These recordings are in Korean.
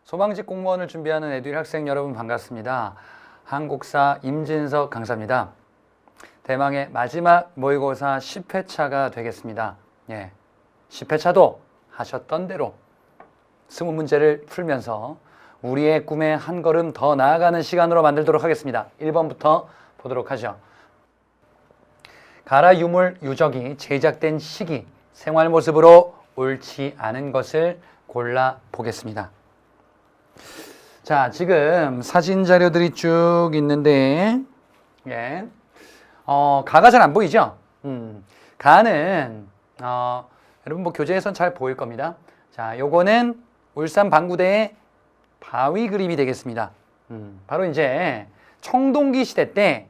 소방직 공무원을 준비하는 에듀윌 학생 여러분 반갑습니다. 한국사 임진석 강사입니다. 대망의 마지막 모의고사 10회차가 되겠습니다. 10회차도 하셨던 대로 20문제를 풀면서 우리의 꿈에 한 걸음 더 나아가는 시간으로 만들도록 하겠습니다. 1번부터 보도록 하죠. 가라 유물 유적이 제작된 시기, 생활 모습으로 옳지 않은 것을 골라 보겠습니다. 자, 지금 사진 자료들이 쭉 있는데, 가가 잘 안 보이죠? 가는, 여러분 뭐 교재에선 잘 보일 겁니다. 자, 요거는 울산 방구대의 바위 그림이 되겠습니다. 바로 이제 청동기 시대 때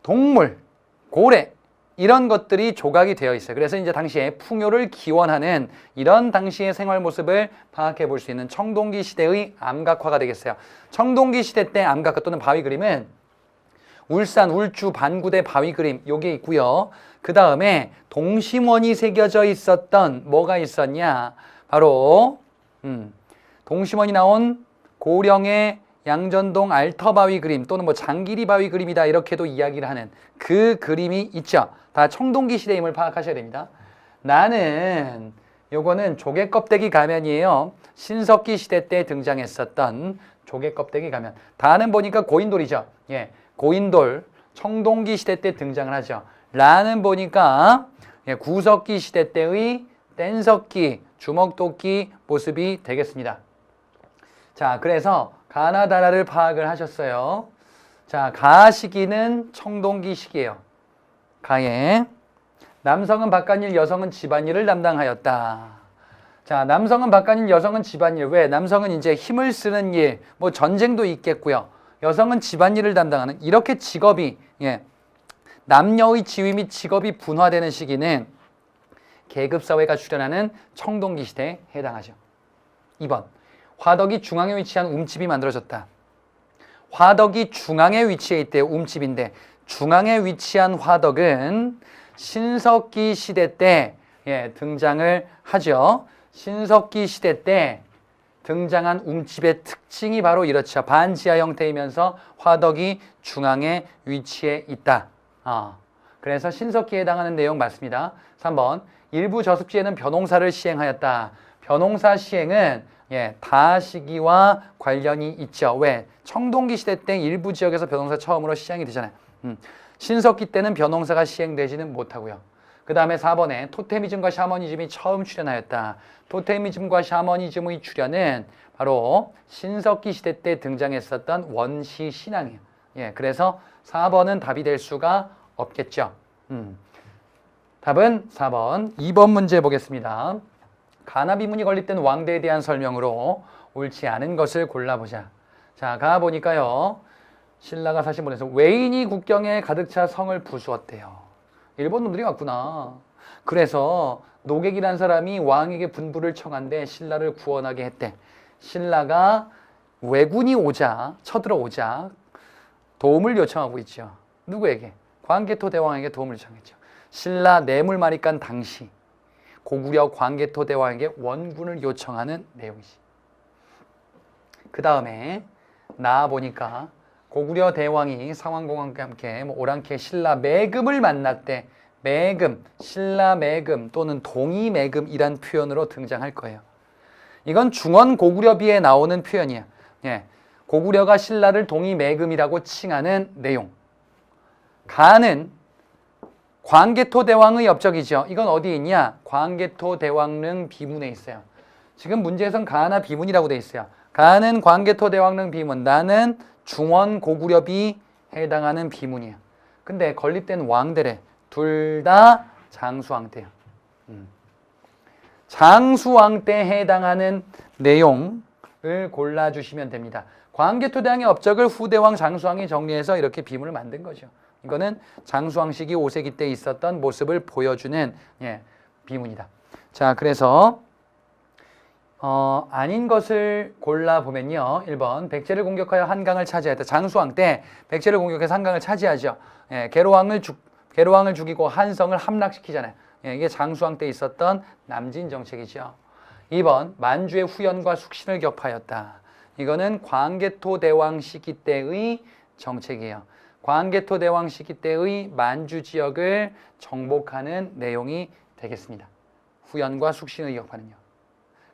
동물, 고래, 이런 것들이 조각이 되어 있어요. 그래서 이제 당시에 풍요를 기원하는 이런 당시의 생활 모습을 파악해 볼 수 있는 청동기 시대의 암각화가 되겠어요. 청동기 시대 때 암각화 또는 바위 그림은 울산, 울주, 반구대 바위 그림 요게 있고요. 그 다음에 동심원이 새겨져 있었던 뭐가 있었냐? 바로 동심원이 나온 고령의 양전동 알터바위 그림 또는 뭐 장기리 바위 그림이다 이렇게도 이야기를 하는 그 그림이 있죠. 다 청동기 시대임을 파악하셔야 됩니다. 나는 요거는 조개 껍데기 가면이에요. 신석기 시대 때 등장했었던 조개 껍데기 가면. 다는 보니까 고인돌이죠. 고인돌 청동기 시대 때 등장을 하죠. 라는 보니까 구석기 시대 때의 뗀석기, 주먹도끼 모습이 되겠습니다. 자, 그래서 가나다라를 파악을 하셨어요. 자, 가 시기는 청동기 시기예요. 가에 남성은 바깥일, 여성은 집안일을 담당하였다. 자, 남성은 바깥일, 여성은 집안일. 왜? 남성은 이제 힘을 쓰는 일, 뭐 전쟁도 있겠고요. 여성은 집안일을 담당하는 이렇게 직업이 남녀의 지위 및 직업이 분화되는 시기는 계급사회가 출현하는 청동기 시대에 해당하죠. 2번. 화덕이 중앙에 위치한 움집이 만들어졌다. 화덕이 중앙에 위치해 있대요. 움집인데 중앙에 위치한 화덕은 신석기 시대 때 등장을 하죠. 신석기 시대 때 등장한 움집의 특징이 바로 이렇죠. 반지하 형태이면서 화덕이 중앙에 위치해 있다. 그래서 신석기에 해당하는 내용 맞습니다. 3번. 일부 저습지에는 벼농사를 시행하였다. 벼농사 시행은 다 시기와 관련이 있죠. 왜? 청동기 시대 때 일부 지역에서 벼농사 처음으로 시행이 되잖아요. 신석기 때는 벼농사가 시행되지는 못하고요. 그 다음에 4번에 토테미즘과 샤머니즘이 처음 출현하였다. 토테미즘과 샤머니즘의 출현은 바로 신석기 시대 때 등장했었던 원시 신앙이에요. 그래서 4번은 답이 될 수가 없겠죠. 답은 4번. 2번 문제 보겠습니다. 가나 비문이 건립된 왕대에 대한 설명으로 옳지 않은 것을 골라보자. 자, 가 보니까요. 신라가 사신본에서 외인이 국경에 가득 차 성을 부수었대요. 일본 놈들이 왔구나. 그래서 노객이란 사람이 왕에게 분부를 청한데 신라를 구원하게 했대. 신라가 왜군이 오자, 쳐들어오자 도움을 요청하고 있죠. 누구에게? 광개토 대왕에게 도움을 요청했죠. 신라 뇌물마리간 당시 고구려 광개토 대왕에게 원군을 요청하는 내용이지. 그 다음에 나와 보니까 고구려 대왕이 상왕공왕과 함께 오랑캐 신라 매금을 만났대. 매금, 신라 매금 또는 동이 매금이란 표현으로 등장할 거예요. 이건 중원 고구려비에 나오는 표현이야. 고구려가 신라를 동이 매금이라고 칭하는 내용. 가는 광개토 대왕의 업적이죠. 이건 어디에 있냐? 광개토 대왕릉 비문에 있어요. 지금 문제에선 가나 비문이라고 돼 있어요. 가는 광개토 대왕릉 비문, 나는 중원 고구려비 해당하는 비문이에요. 근데 건립된 왕들의 둘 다 장수왕 때예요. 장수왕 때 해당하는 내용을 골라주시면 됩니다. 광개토 대왕의 업적을 후대왕 장수왕이 정리해서 이렇게 비문을 만든 거죠. 이거는 장수왕 시기 5세기 때 있었던 모습을 보여주는 비문이다. 자, 그래서 아닌 것을 골라보면요. 1번 백제를 공격하여 한강을 차지하였다. 장수왕 때 백제를 공격해서 한강을 차지하죠. 계로왕을 죽이고 한성을 함락시키잖아요. 이게 장수왕 때 있었던 남진 정책이죠. 2번 만주의 후연과 숙신을 격파하였다. 이거는 광개토 대왕 시기 때의 정책이에요. 광개토 대왕 시기 때의 만주 지역을 정복하는 내용이 되겠습니다. 후연과 숙신의 격파는요.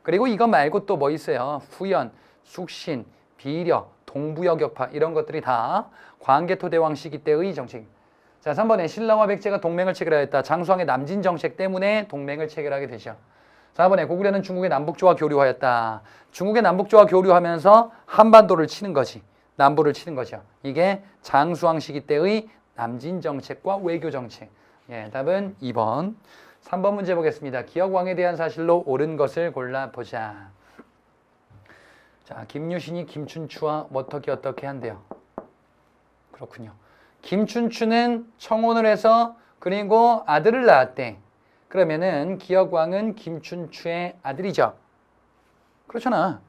그리고 이거 말고 또 뭐 있어요? 후연, 숙신, 비려, 동부여 격파 이런 것들이 다 광개토 대왕 시기 때의 정책입니다. 자, 3번에 신라와 백제가 동맹을 체결하였다. 장수왕의 남진 정책 때문에 동맹을 체결하게 되죠. 4번에 고구려는 중국의 남북조와 교류하였다. 중국의 남북조와 교류하면서 한반도를 치는 거지. 남부를 치는 거죠. 이게 장수왕 시기 때의 남진 정책과 외교 정책. 예, 답은 2번. 3번 문제 보겠습니다. 기역왕에 대한 사실로 옳은 것을 골라보자. 자, 김유신이 김춘추와 어떻게 한대요. 그렇군요. 김춘추는 청혼을 해서 그리고 아들을 낳았대. 그러면은 기역왕은 김춘추의 아들이죠. 그렇잖아.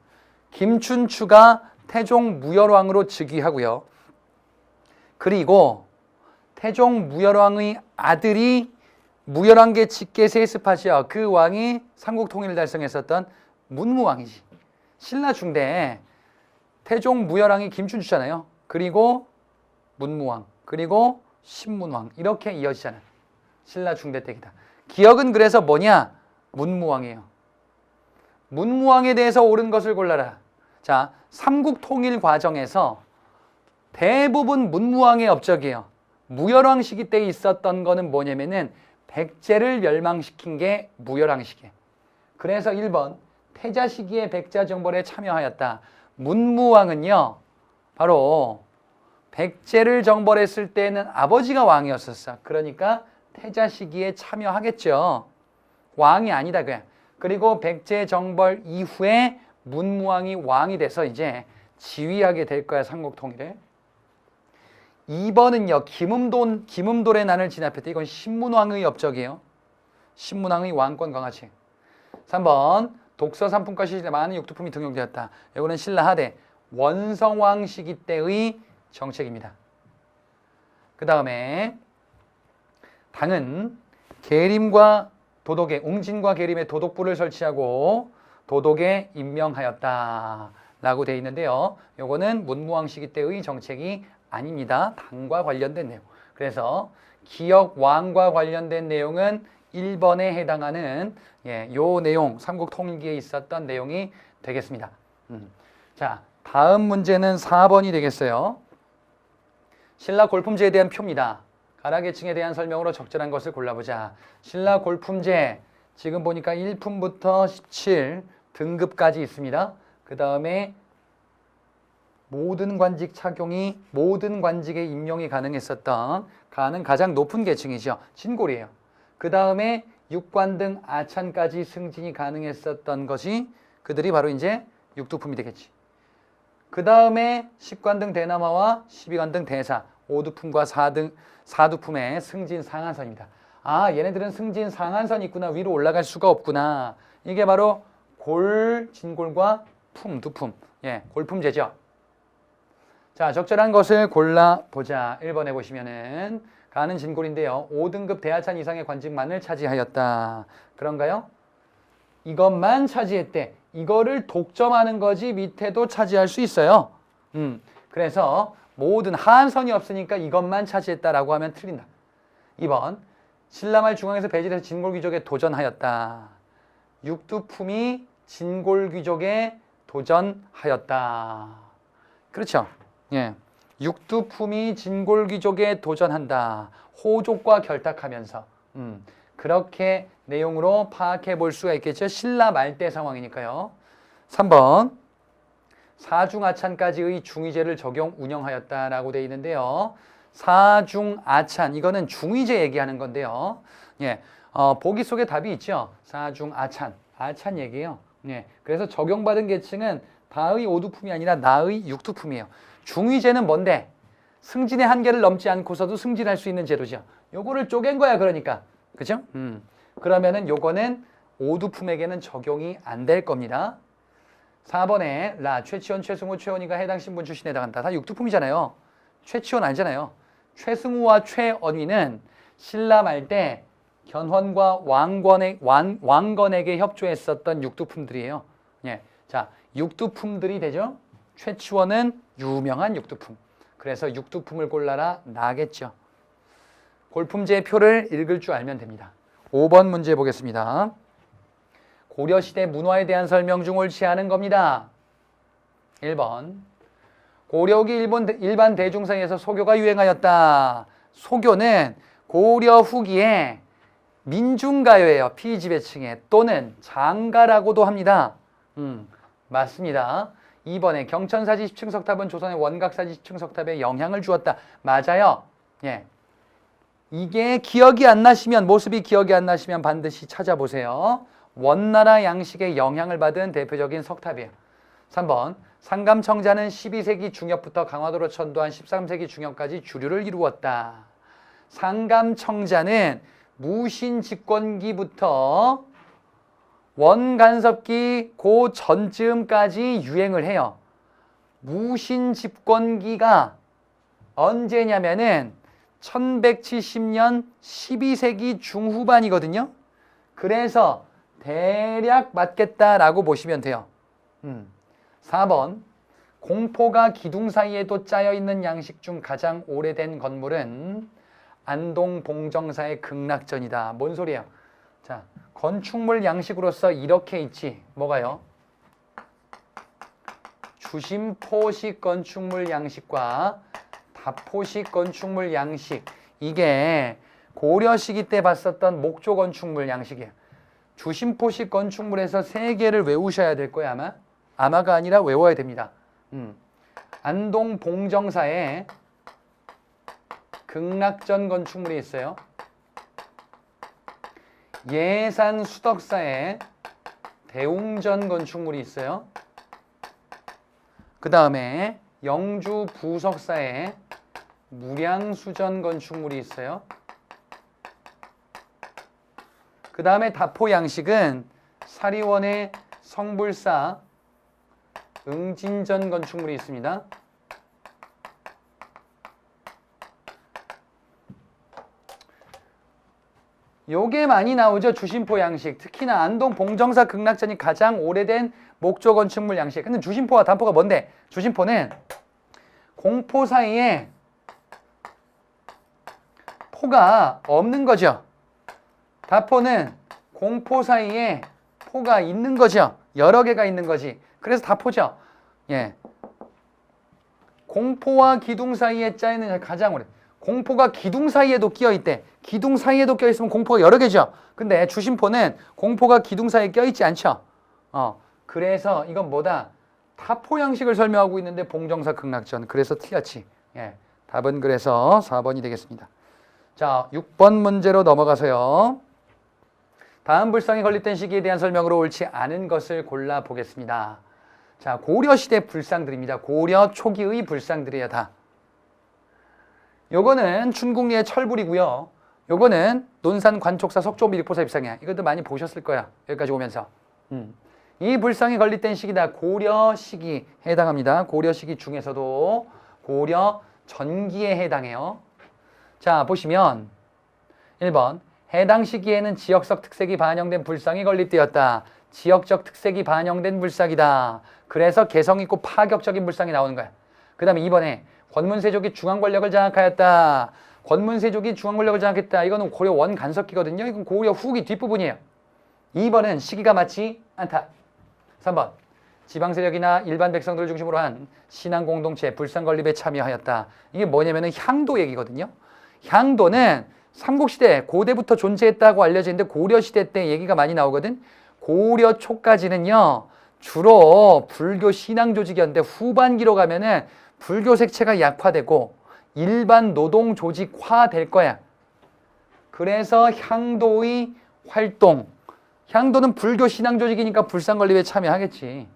김춘추가 태종 무열왕으로 즉위하고요. 그리고 태종 무열왕의 아들이 무열왕계 직계 세습하시어 그 왕이 삼국 통일을 달성했었던 문무왕이지. 신라 중대에 태종 무열왕이 김춘추잖아요. 그리고 문무왕, 그리고 신문왕 이렇게 이어지잖아요. 신라 중대 때기다. 기역은 그래서 뭐냐? 문무왕이에요. 문무왕에 대해서 옳은 것을 골라라. 자, 삼국 통일 과정에서 대부분 문무왕의 업적이에요. 무열왕 시기 때 있었던 거는 뭐냐면은 백제를 멸망시킨 게 무열왕 시기에. 그래서 1번 태자 시기에 백자 정벌에 참여하였다. 문무왕은요, 바로 백제를 정벌했을 때는 아버지가 왕이었었어. 그러니까 태자 시기에 참여하겠죠. 왕이 아니다 그냥. 그리고 백제 정벌 이후에 문무왕이 왕이 돼서 이제 지휘하게 될 거야, 삼국 통일을. 2번은요, 김음돌의 난을 진압했다. 이건 신문왕의 업적이에요. 신문왕의 왕권 강화책. 3번 독서 삼품과 시시대 많은 육두품이 등용되었다. 이거는 신라 하대 원성왕 시기 때의 정책입니다. 그 다음에 당은 계림과 도독에 웅진과 계림에 도독부를 설치하고 도독에 임명하였다 라고 되어 있는데요. 요거는 문무왕 시기 때의 정책이 아닙니다. 당과 관련된 내용. 그래서 기역왕과 관련된 내용은 1번에 해당하는 요 내용, 삼국통일기에 있었던 내용이 되겠습니다. 자, 다음 문제는 4번이 되겠어요. 신라 골품제에 대한 표입니다. 가락계층에 대한 설명으로 적절한 것을 골라보자. 신라 골품제, 지금 보니까 1품부터 17 등급까지 있습니다. 그 다음에 모든 관직 착용이, 모든 관직에 임용이 가능했었던 가장 높은 계층이죠. 진골이에요. 그 다음에 육관 등 아찬까지 승진이 가능했었던 것이 그들이 바로 이제 육두품이 되겠지. 그 다음에 10관 등 대남하와 12관 등 대사, 5두품과 4두품의 승진 상한선입니다. 아, 얘네들은 승진 상한선이 있구나. 위로 올라갈 수가 없구나. 이게 바로 진골과 두품. 예, 골품제죠. 자, 적절한 것을 골라보자. 1번에 보시면은 가는 진골인데요. 5등급 대하찬 이상의 관직만을 차지하였다. 그런가요? 이것만 차지했대. 이거를 독점하는 거지 밑에도 차지할 수 있어요. 그래서 모든 하한선이 없으니까 이것만 차지했다라고 하면 틀린다. 2번 신라말 중앙에서 배제돼서 진골귀족에 도전하였다. 육두품이 진골귀족에 도전하였다. 그렇죠. 예, 육두품이 진골귀족에 도전한다. 호족과 결탁하면서 그렇게 내용으로 파악해 볼 수가 있겠죠. 신라 말대 상황이니까요. 3번 사중아찬까지의 중위제를 적용 운영하였다라고 되어 있는데요. 사중아찬 이거는 중위제 얘기하는 건데요. 예, 보기 속에 답이 있죠. 사중아찬 아찬 얘기예요. 예, 그래서 적용받은 계층은 다의 5두품이 아니라 나의 6두품이에요. 중위제는 뭔데? 승진의 한계를 넘지 않고서도 승진할 수 있는 제도죠. 요거를 쪼갠 거야, 그러니까. 그죠? 그러면은 요거는 5두품에게는 적용이 안 될 겁니다. 4번에 최치원, 최승우, 최원희가 해당 신분 출신에 해당한다. 다 6두품이잖아요. 최치원 아니잖아요. 최승우와 최원희는 신라 말 때 견훤과 왕건에게 협조했었던 육두품들이에요. 예. 자, 육두품들이 되죠. 최치원은 유명한 육두품. 그래서 육두품을 골라라 나겠죠. 골품제의 표를 읽을 줄 알면 됩니다. 5번 문제 보겠습니다. 고려시대 문화에 대한 설명 중 옳지 않은 겁니다. 1번. 고려 후기 일반 대중 사이에서 소교가 유행하였다. 소교는 고려 후기에 민중가요예요. 피지배층에 또는 장가라고도 합니다. 맞습니다. 2번에 경천사지 10층 석탑은 조선의 원각사지 10층 석탑에 영향을 주었다. 맞아요. 예. 이게 기억이 안 나시면, 모습이 기억이 안 나시면 반드시 찾아보세요. 원나라 양식에 영향을 받은 대표적인 석탑이에요. 3번, 상감청자는 12세기 중엽부터 강화도로 천도한 13세기 중엽까지 주류를 이루었다. 상감청자는 무신집권기부터 원간섭기 그 전쯤까지 유행을 해요. 무신집권기가 언제냐면은 1170년 12세기 중후반이거든요. 그래서 대략 맞겠다라고 보시면 돼요. 4번, 공포가 기둥 사이에도 짜여있는 양식 중 가장 오래된 건물은 안동 봉정사의 극락전이다. 뭔 소리예요? 자, 건축물 양식으로서 이렇게 있지. 뭐가요? 주심포식 건축물 양식과 다포식 건축물 양식. 이게 고려 시기 때 봤었던 목조 건축물 양식이에요. 주심포식 건축물에서 세 개를 외우셔야 될 거예요, 아마. 아마가 아니라 외워야 됩니다. 안동 봉정사에 극락전 건축물이 있어요. 예산 수덕사에 대웅전 건축물이 있어요. 그 다음에 영주 부석사에 무량수전 건축물이 있어요. 그 다음에 다포 양식은 사리원의 성불사 응진전 건축물이 있습니다. 요게 많이 나오죠. 주심포 양식. 특히나 안동 봉정사 극락전이 가장 오래된 목조 건축물 양식. 근데 주심포와 단포가 뭔데? 주심포는 공포 사이에 포가 없는 거죠. 다포는 공포 사이에 포가 있는 거죠. 여러 개가 있는 거지. 그래서 다포죠. 예. 공포와 기둥 사이에 짜이는 가장 오래. 공포가 기둥 사이에도 끼어있대. 기둥 사이에도 껴있으면 공포가 여러 개죠. 근데 주심포는 공포가 기둥 사이에 껴있지 않죠. 그래서 이건 뭐다? 타포 양식을 설명하고 있는데 봉정사 극락전. 그래서 틀렸지. 예. 답은 그래서 4번이 되겠습니다. 자, 6번 문제로 넘어가서요. 다음 불상이 건립된 시기에 대한 설명으로 옳지 않은 것을 골라보겠습니다. 자, 고려시대 불상들입니다. 고려 초기의 불상들이에요, 다. 요거는 춘궁리의 철불이고요. 요거는 논산 관촉사 석조밀포사 입상이야. 이것도 많이 보셨을 거야. 여기까지 오면서. 이 불상이 건립된 시기다. 고려 시기에 해당합니다. 고려 시기 중에서도 고려 전기에 해당해요. 자, 보시면 1번 해당 시기에는 지역적 특색이 반영된 불상이 건립되었다. 지역적 특색이 반영된 불상이다. 그래서 개성있고 파격적인 불상이 나오는 거야. 그 다음에 2번에 권문세족이 중앙 권력을 장악하였다. 권문세족이 중앙 권력을 장악했다. 이거는 고려 원간섭기거든요. 이건 고려 후기 뒷부분이에요. 2번은 시기가 맞지 않다. 3번 지방 세력이나 일반 백성들을 중심으로 한 신앙 공동체 불상 건립에 참여하였다. 이게 뭐냐면은 향도 얘기거든요. 향도는 삼국시대 고대부터 존재했다고 알려져 있는데 고려시대 때 얘기가 많이 나오거든. 고려 초까지는요 주로 불교 신앙 조직이었는데 후반기로 가면은 불교 색채가 약화되고 일반 노동 조직화 될 거야. 그래서 향도의 활동, 향도는 불교 신앙 조직이니까 불상 건립에 참여하겠지.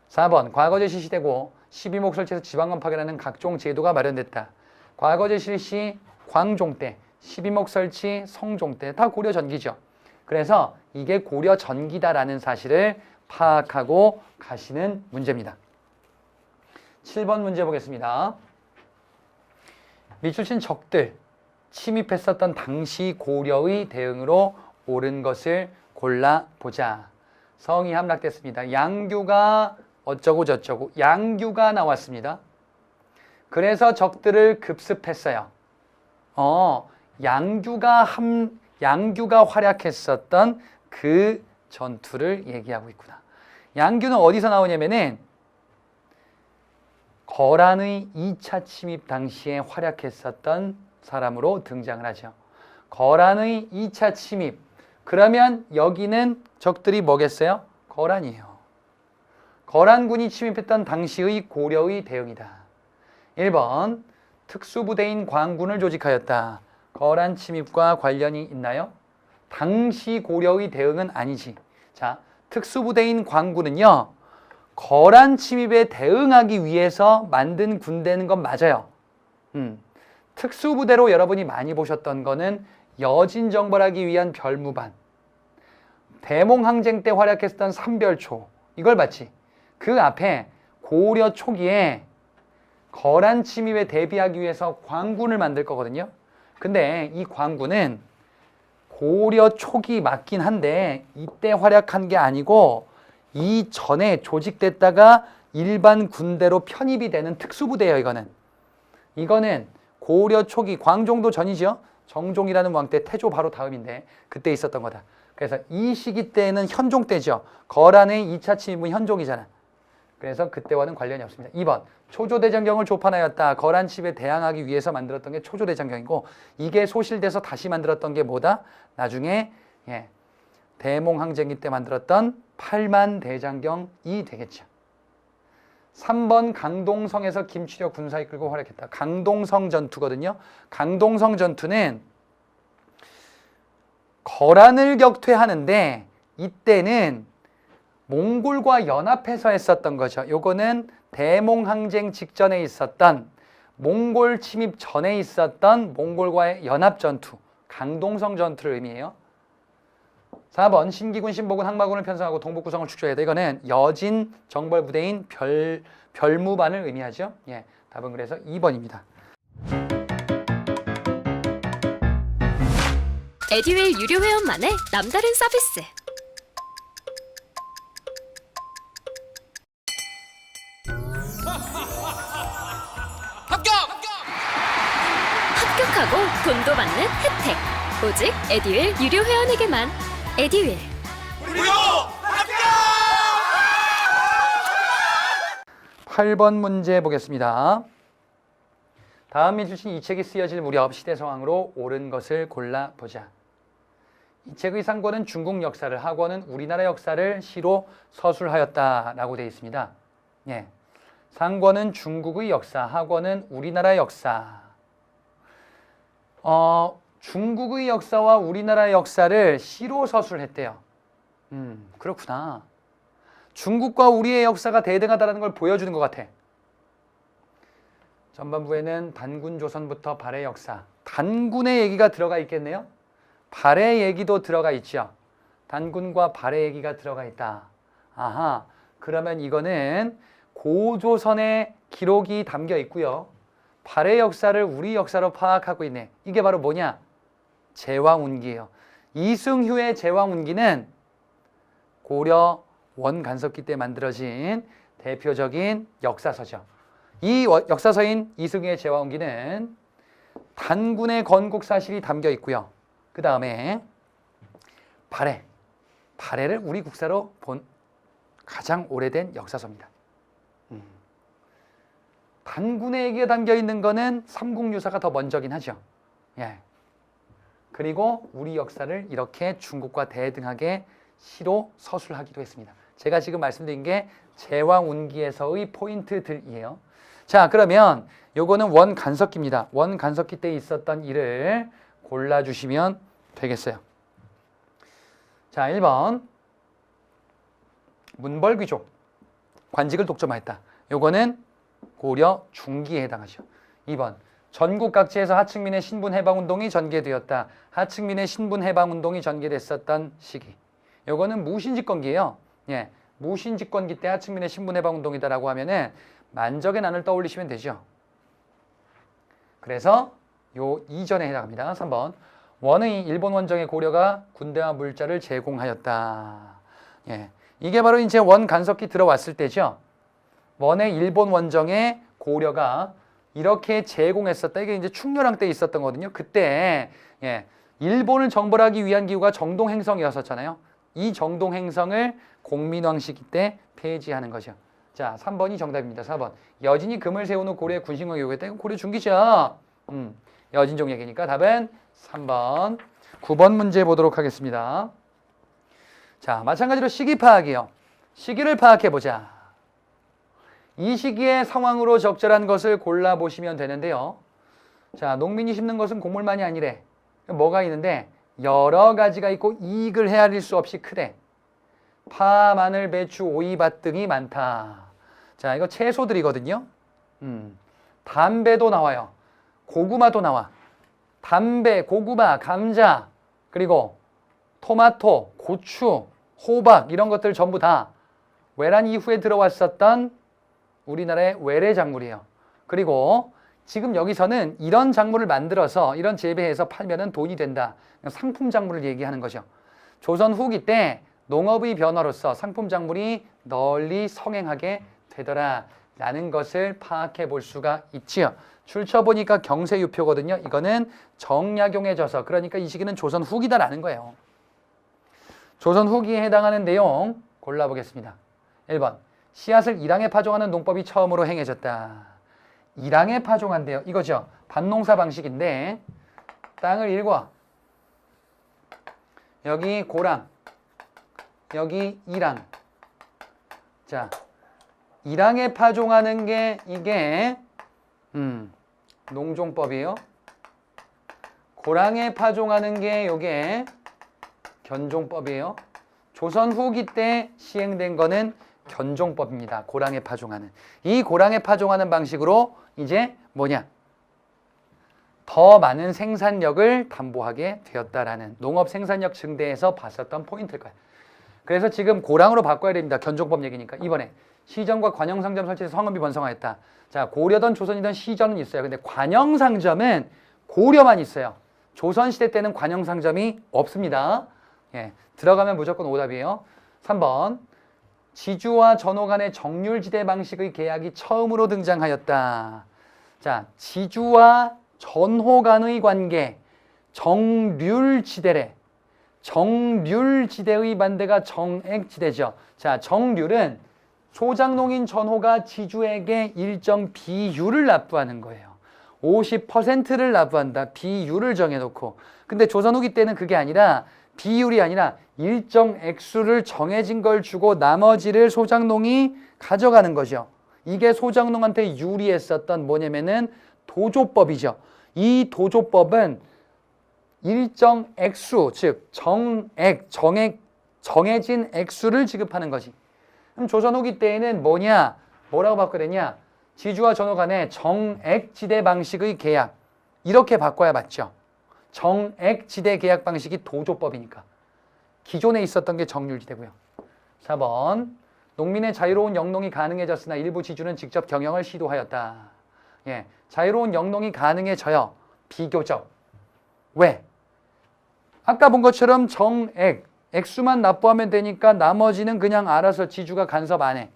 4번 과거제시 시대고 12목 설치에서 지방관 파견하는 각종 제도가 마련됐다. 과거제시 시 광종 때, 12목 설치 성종 때 다 고려 전기죠. 그래서 이게 고려 전기다라는 사실을 파악하고 가시는 문제입니다. 7번 문제 보겠습니다. 밑줄 친 적들, 침입했었던 당시 고려의 대응으로 옳은 것을 골라보자. 성이 함락됐습니다. 양규가 어쩌고 저쩌고 양규가 나왔습니다. 그래서 적들을 급습했어요. 양규가 활약했었던 그 전투를 얘기하고 있구나. 양규는 어디서 나오냐면은 거란의 2차 침입 당시에 활약했었던 사람으로 등장을 하죠. 거란의 2차 침입. 그러면 여기는 적들이 뭐겠어요? 거란이에요. 거란군이 침입했던 당시의 고려의 대응이다. 1번 특수부대인 광군을 조직하였다. 거란 침입과 관련이 있나요? 당시 고려의 대응은 아니지. 자, 특수부대인 광군은요, 거란 침입에 대응하기 위해서 만든 군대는 건 맞아요. 특수부대로 여러분이 많이 보셨던 거는 여진 정벌하기 위한 별무반, 대몽항쟁 때 활약했던 삼별초, 이걸 봤지. 그 앞에 고려 초기에 거란 침입에 대비하기 위해서 광군을 만들 거거든요. 근데 이 광군은 고려 초기 맞긴 한데 이때 활약한 게 아니고 이전에 조직됐다가 일반 군대로 편입이 되는 특수부대예요. 이거는 고려 초기 광종도 전이죠. 정종이라는 왕 때 태조 바로 다음인데 그때 있었던 거다. 그래서 이 시기 때는 현종 때죠. 거란의 2차 침입은 현종이잖아. 그래서 그때와는 관련이 없습니다. 2번 초조대장경을 조판하였다. 거란 침입에 대항하기 위해서 만들었던 게 초조대장경이고 이게 소실돼서 다시 만들었던 게 뭐다? 나중에 대몽항쟁기 때 만들었던 8만대장경이 되겠죠. 3번 강동성에서 김치려 군사 이끌고 활약했다. 강동성 전투거든요. 강동성 전투는 거란을 격퇴하는데 이때는 몽골과 연합해서 했었던 거죠. 요거는 대몽항쟁 직전에 있었던 몽골 침입 전에 있었던 몽골과의 연합전투, 강동성 전투를 의미해요. 4번 신기군, 신보군, 항마군을 편성하고 동북구성을 축조해야 이거는 여진 정벌부대인 별무반을 의미하죠. 답은 그래서 2번입니다. 에듀윌 유료 회원만의 남다른 서비스. 합격하고 돈도 받는 혜택. 오직 에듀윌 유료 회원에게만. 에듀윌. 무료 합격! 8번 문제 보겠습니다. 다음이 주신 이 책이 쓰여질 무렵 시대 상황으로 옳은 것을 골라보자. 이 책의 상권은 중국 역사를, 하권은 우리나라 역사를 시로 서술하였다라고 되어 있습니다. 상권은 중국의 역사, 하권은 우리나라 역사. 중국의 역사와 우리나라 역사를 시로 서술했대요. 그렇구나. 중국과 우리의 역사가 대등하다는 걸 보여주는 것 같아. 전반부에는 단군 조선부터 발해 역사, 단군의 얘기가 들어가 있겠네요. 발해 얘기도 들어가 있죠. 단군과 발해 얘기가 들어가 있다. 아하, 그러면 이거는 고조선의 기록이 담겨 있고요. 발해 역사를 우리 역사로 파악하고 있네. 이게 바로 뭐냐? 제왕운기예요. 이승휴의 제왕운기는 고려 원간섭기 때 만들어진 대표적인 역사서죠. 이 역사서인 이승휴의 제왕운기는 단군의 건국 사실이 담겨 있고요. 그 다음에 발해를 우리 국사로 본 가장 오래된 역사서입니다. 단군의 얘기가 담겨 있는 거는 삼국유사가 더 먼저긴 하죠. 그리고 우리 역사를 이렇게 중국과 대등하게 시로 서술하기도 했습니다. 제가 지금 말씀드린 게 제왕운기에서의 포인트들이에요. 자, 그러면 요거는 원간섭기입니다. 원간섭기 때 있었던 일을 골라주시면 되겠어요. 자, 1번 문벌귀족 관직을 독점하였다. 요거는 고려 중기에 해당하죠. 2번 전국 각지에서 하층민의 신분해방운동이 전개되었다. 하층민의 신분해방운동이 전개됐었던 시기. 요거는 무신집권기예요. 무신집권기 때 하층민의 신분해방운동이다라고 하면은 만적의 난을 떠올리시면 되죠. 그래서 요 이전에 해당합니다. 3번. 원의 일본 원정의 고려가 군대와 물자를 제공하였다. 예. 이게 바로 이제 원 간섭기 들어왔을 때죠. 원의 일본 원정에 고려가 이렇게 제공했었다. 이게 이제 충렬왕 때 있었던 거거든요. 그때 예, 일본을 정벌하기 위한 기구가 정동행성이었었잖아요. 이 정동행성을 공민왕 시기 때 폐지하는 거죠. 자, 3번이 정답입니다. 4번. 여진이 금을 세운 후 고려의 군신공을 요구했다. 이건 고려 중기죠. 여진종 얘기니까 답은 3번. 9번 문제 보도록 하겠습니다. 자, 마찬가지로 시기 파악이요. 시기를 파악해보자. 이 시기의 상황으로 적절한 것을 골라보시면 되는데요. 자, 농민이 심는 것은 곡물만이 아니래. 뭐가 있는데 여러 가지가 있고 이익을 헤아릴 수 없이 크대. 파, 마늘, 배추, 오이, 밭 등이 많다. 자, 이거 채소들이거든요. 담배도 나와요. 고구마도 나와. 담배, 고구마, 감자, 그리고 토마토, 고추, 호박 이런 것들 전부 다 외란 이후에 들어왔었던 우리나라의 외래 작물이에요. 그리고 지금 여기서는 이런 작물을 만들어서 이런 재배해서 팔면은 돈이 된다. 상품 작물을 얘기하는 거죠. 조선 후기 때 농업의 변화로서 상품 작물이 널리 성행하게 되더라 라는 것을 파악해 볼 수가 있지요. 출처보니까 경세유표거든요. 이거는 정약용해져서 그러니까 이 시기는 조선 후기다라는 거예요. 조선 후기에 해당하는 내용 골라보겠습니다. 1번. 씨앗을 일항에 파종하는 농법이 처음으로 행해졌다. 일항에 파종한대요. 이거죠. 밭농사 방식인데 땅을 일궈. 여기 고랑, 여기 일항. 자, 일항에 파종하는 게 이게 농종법이에요. 고랑에 파종하는 게 요게 견종법이에요. 조선 후기 때 시행된 거는 견종법입니다. 고랑에 파종하는. 이 고랑에 파종하는 방식으로 이제 뭐냐? 더 많은 생산력을 담보하게 되었다라는 농업 생산력 증대에서 봤었던 포인트일 거예요. 그래서 지금 고랑으로 바꿔야 됩니다. 견종법 얘기니까. 이번에 시정과 관영상점 설치해서 성읍이 번성하였다. 자, 고려든 조선이든 시전은 있어요. 근데 관영상점은 고려만 있어요. 조선시대 때는 관영상점이 없습니다. 예, 들어가면 무조건 오답이에요. 3번. 지주와 전호 간의 정률지대 방식의 계약이 처음으로 등장하였다. 자, 지주와 전호 간의 관계, 정률지대래. 정률지대의 반대가 정액지대죠. 자, 정률은 소작농인 전호가 지주에게 일정 비율을 납부하는 거예요. 50%를 납부한다. 비율을 정해놓고. 근데 조선 후기 때는 그게 아니라 비율이 아니라 일정 액수를 정해진 걸 주고 나머지를 소작농이 가져가는 거죠. 이게 소작농한테 유리했었던 뭐냐면은 도조법이죠. 이 도조법은 일정 액수, 즉 정해진 액수를 지급하는 거지. 그럼 조선 후기 때에는 뭐라고 바꾸랬냐? 지주와 전호 간의 정액지대 방식의 계약. 이렇게 바꿔야 맞죠. 정액지대 계약 방식이 도조법이니까. 기존에 있었던 게 정률지대고요. 4번. 농민의 자유로운 영농이 가능해졌으나 일부 지주는 직접 경영을 시도하였다. 예, 자유로운 영농이 가능해져요. 비교적. 왜? 아까 본 것처럼 액수만 납부하면 되니까 나머지는 그냥 알아서 지주가 간섭 안 해.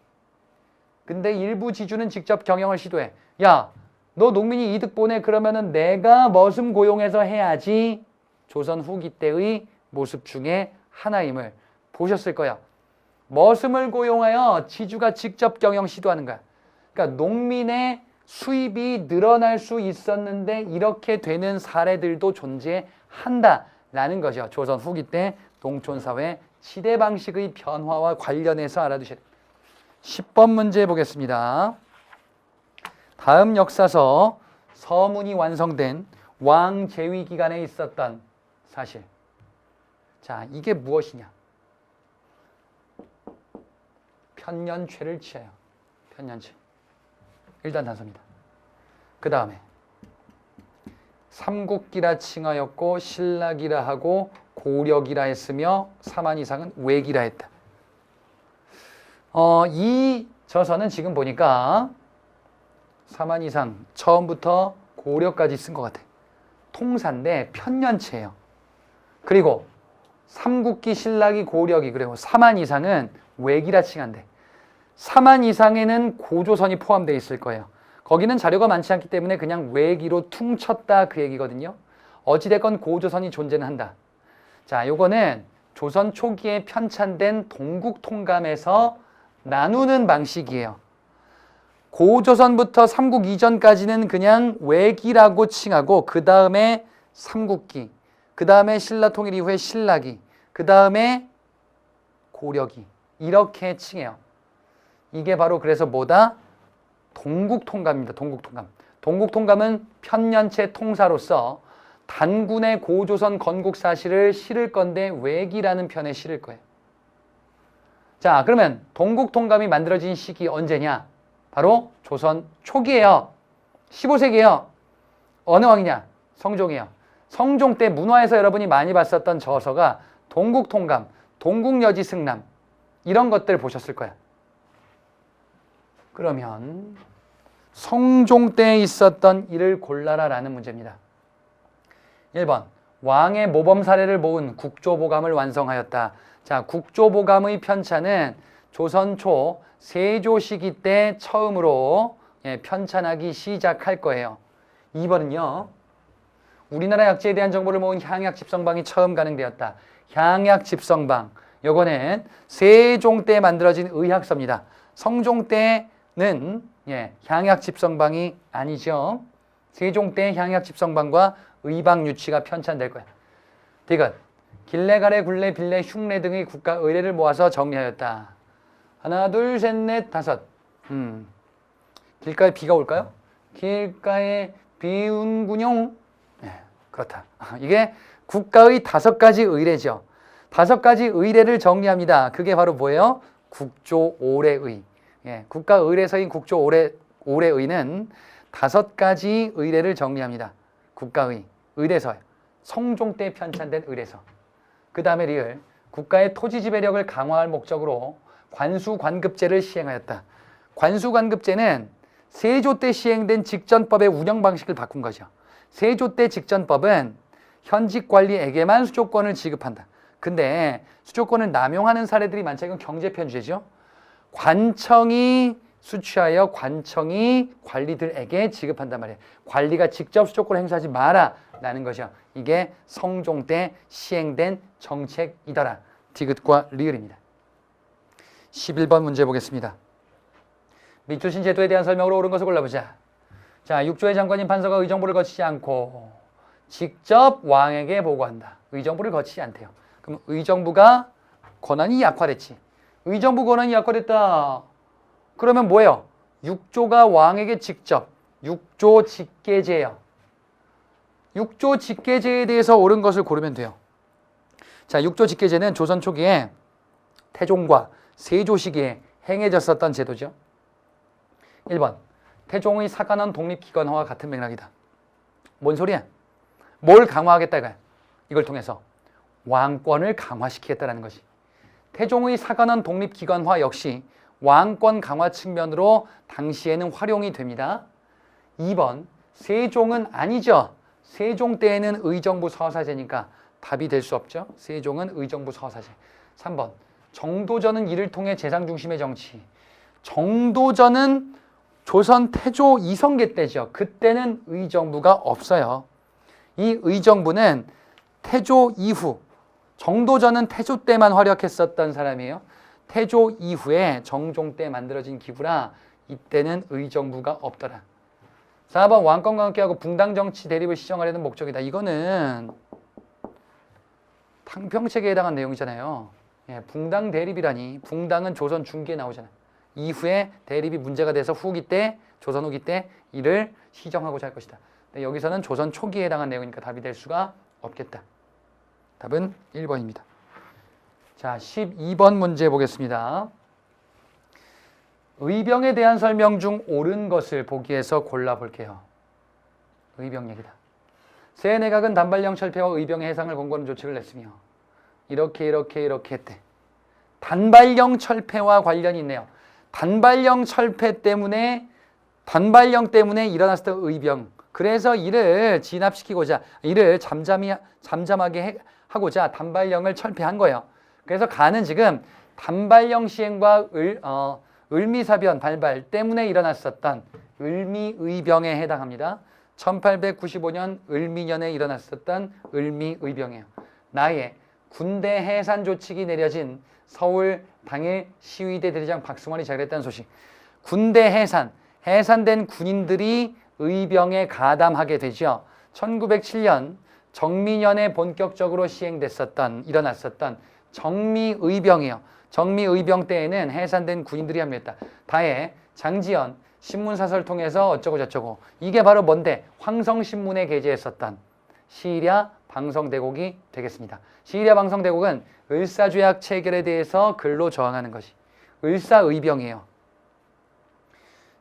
근데 일부 지주는 직접 경영을 시도해. 야, 너 농민이 이득 보내. 그러면은 내가 머슴 고용해서 해야지. 조선 후기 때의 모습 중에 하나임을 보셨을 거야. 머슴을 고용하여 지주가 직접 경영 시도하는 거야. 그러니까 농민의 수입이 늘어날 수 있었는데 이렇게 되는 사례들도 존재한다라는 거죠. 조선 후기 때 농촌사회 시대 방식의 변화와 관련해서 알아두셔야 됩니다. 10번 문제 보겠습니다. 다음 역사서 서문이 완성된 왕제위 기간에 있었던 사실. 자, 이게 무엇이냐? 편년최를 취해요. 편년최. 일단 단서입니다. 그 다음에 삼국기라 칭하였고 신라기라 하고 고려기라 했으며 사만이상은 외기라 했다. 이 저서는 지금 보니까 사만이상 처음부터 고려까지 쓴 것 같아. 통사인데 편년체예요. 그리고 삼국기, 신라기, 고려기 그리고 4만 이상은 외기라 칭한대. 4만 이상에는 고조선이 포함되어 있을 거예요. 거기는 자료가 많지 않기 때문에 그냥 외기로 퉁쳤다 그 얘기거든요. 어찌됐건 고조선이 존재는 한다. 자, 요거는 조선 초기에 편찬된 동국통감에서 나누는 방식이에요. 고조선부터 삼국 이전까지는 그냥 외기라고 칭하고 그 다음에 삼국기, 그 다음에 신라통일 이후에 신라기, 그 다음에 고려기 이렇게 칭해요. 이게 바로 그래서 뭐다? 동국통감입니다. 동국통감. 동국통감은 편년체 통사로서 단군의 고조선 건국 사실을 실을 건데 외기라는 편에 실을 거예요. 자, 그러면 동국통감이 만들어진 시기 언제냐? 바로 조선 초기예요. 15세기예요. 어느 왕이냐? 성종이에요. 성종 때 문화에서 여러분이 많이 봤었던 저서가 동국통감, 동국여지승남 이런 것들 보셨을 거야. 그러면 성종 때 있었던 일을 골라라라는 문제입니다. 1번 왕의 모범 사례를 모은 국조보감을 완성하였다. 자, 국조보감의 편찬은 조선 초 세조 시기 때 처음으로 편찬하기 시작할 거예요. 2번은요. 우리나라 약재에 대한 정보를 모은 향약집성방이 처음 가능되었다. 향약집성방. 요거는 세종 때 만들어진 의학서입니다. 성종 때는 향약집성방이 아니죠. 세종 때 향약집성방과 의방유치가 편찬될 거야. 디귿. 길래, 가래, 굴래, 빌래, 흉내 등의 국가 의례를 모아서 정리하였다. 하나, 둘, 셋, 넷, 다섯. 길가에 비가 올까요? 길가에 비 운군용. 그렇다. 이게 국가의 5가지 의례죠. 5가지 의례를 정리합니다. 그게 바로 뭐예요? 국조오례의. 국가 의례서인 국조오례의는 5가지 의례를 정리합니다. 국가의 의례서. 성종 때 편찬된 의례서. 그 다음에 리을. 국가의 토지 지배력을 강화할 목적으로 관수관급제를 시행하였다. 관수관급제는 세조 때 시행된 직전법의 운영 방식을 바꾼 거죠. 세조 때 직전법은 현직 관리에게만 수조권을 지급한다. 근데 수조권을 남용하는 사례들이 많죠. 이건 경제편주제죠. 관청이 수취하여 관청이 관리들에게 지급한단 말이에요. 관리가 직접 수조권을 행사하지 마라 라는 것이요. 이게 성종 때 시행된 정책이더라. 디귿과 리을입니다. 11번 문제 보겠습니다. 밑주신 제도에 대한 설명으로 옳은 것을 골라보자. 자, 육조의 장관인 판서가 의정부를 거치지 않고 직접 왕에게 보고한다. 의정부를 거치지 않대요. 그럼 의정부가 권한이 약화됐지. 의정부 권한이 약화됐다. 그러면 뭐예요? 육조가 왕에게 직접 육조 직계제예요. 육조 직계제에 대해서 옳은 것을 고르면 돼요. 자, 육조 직계제는 조선 초기에 태종과 세조 시기에 행해졌었던 제도죠. 1번 태종의 사관원 독립기관화와 같은 맥락이다. 뭔 소리야? 뭘 강화하겠다 이거야. 이걸 통해서 왕권을 강화시키겠다라는 것이. 태종의 사관원 독립기관화 역시 왕권 강화 측면으로 당시에는 활용이 됩니다. 2번 세종은 아니죠. 세종 때에는 의정부 서사제니까 답이 될 수 없죠. 세종은 의정부 서사제. 3번 정도전은 이를 통해 재상 중심의 정치. 정도전은 조선 태조 이성계 때죠. 그때는 의정부가 없어요. 이 의정부는 태조 이후, 정도전은 태조 때만 활약했었던 사람이에요. 태조 이후에 정종 때 만들어진 기구라 이때는 의정부가 없더라. 4번 왕권과 함께하고 붕당 정치 대립을 시정하려는 목적이다. 이거는 탕평책에 해당한 내용이잖아요. 붕당 대립이라니. 붕당은 조선 중기에 나오잖아요. 이후에 대립이 문제가 돼서 후기 때, 조선 후기 때 이를 시정하고자 할 것이다. 근데 여기서는 조선 초기에 해당한 내용이니까 답이 될 수가 없겠다. 답은 1번입니다. 자, 12번 문제 보겠습니다. 의병에 대한 설명 중 옳은 것을 보기에서 골라볼게요. 의병 얘기다. 새 내각은 단발령 철폐와 의병의 해상을 권고하는 조치를 냈으며 이렇게 했대. 단발령 철폐와 관련이 있네요. 단발령 철폐 때문에 단발령 때문에 일어났을 때 의병, 그래서 이를 진압시키고자 이를 잠잠하게 하고자 단발령을 철폐한 거예요. 그래서 가는 지금 단발령 시행과 을미사변 발발 때문에 일어났었던 을미의병에 해당합니다. 1895년 을미년에 일어났었던 을미의병이에요. 나의 군대 해산 조치가 내려진 서울 당일 시위대 대대장 박승환이 자결했다는 소식. 군대 해산된 군인들이 의병에 가담하게 되죠. 1907년 정미년에 본격적으로 일어났었던 정미의병이요. 정미의병 때에는 해산된 군인들이 합류했다. 다해 장지연 신문사설 통해서 어쩌고 저쩌고. 이게 바로 뭔데? 황성신문에 게재했었던 시일야 방성대곡이 되겠습니다. 시일야 방성대곡은 을사조약 체결에 대해서 글로 저항하는 것이 을사의병이에요.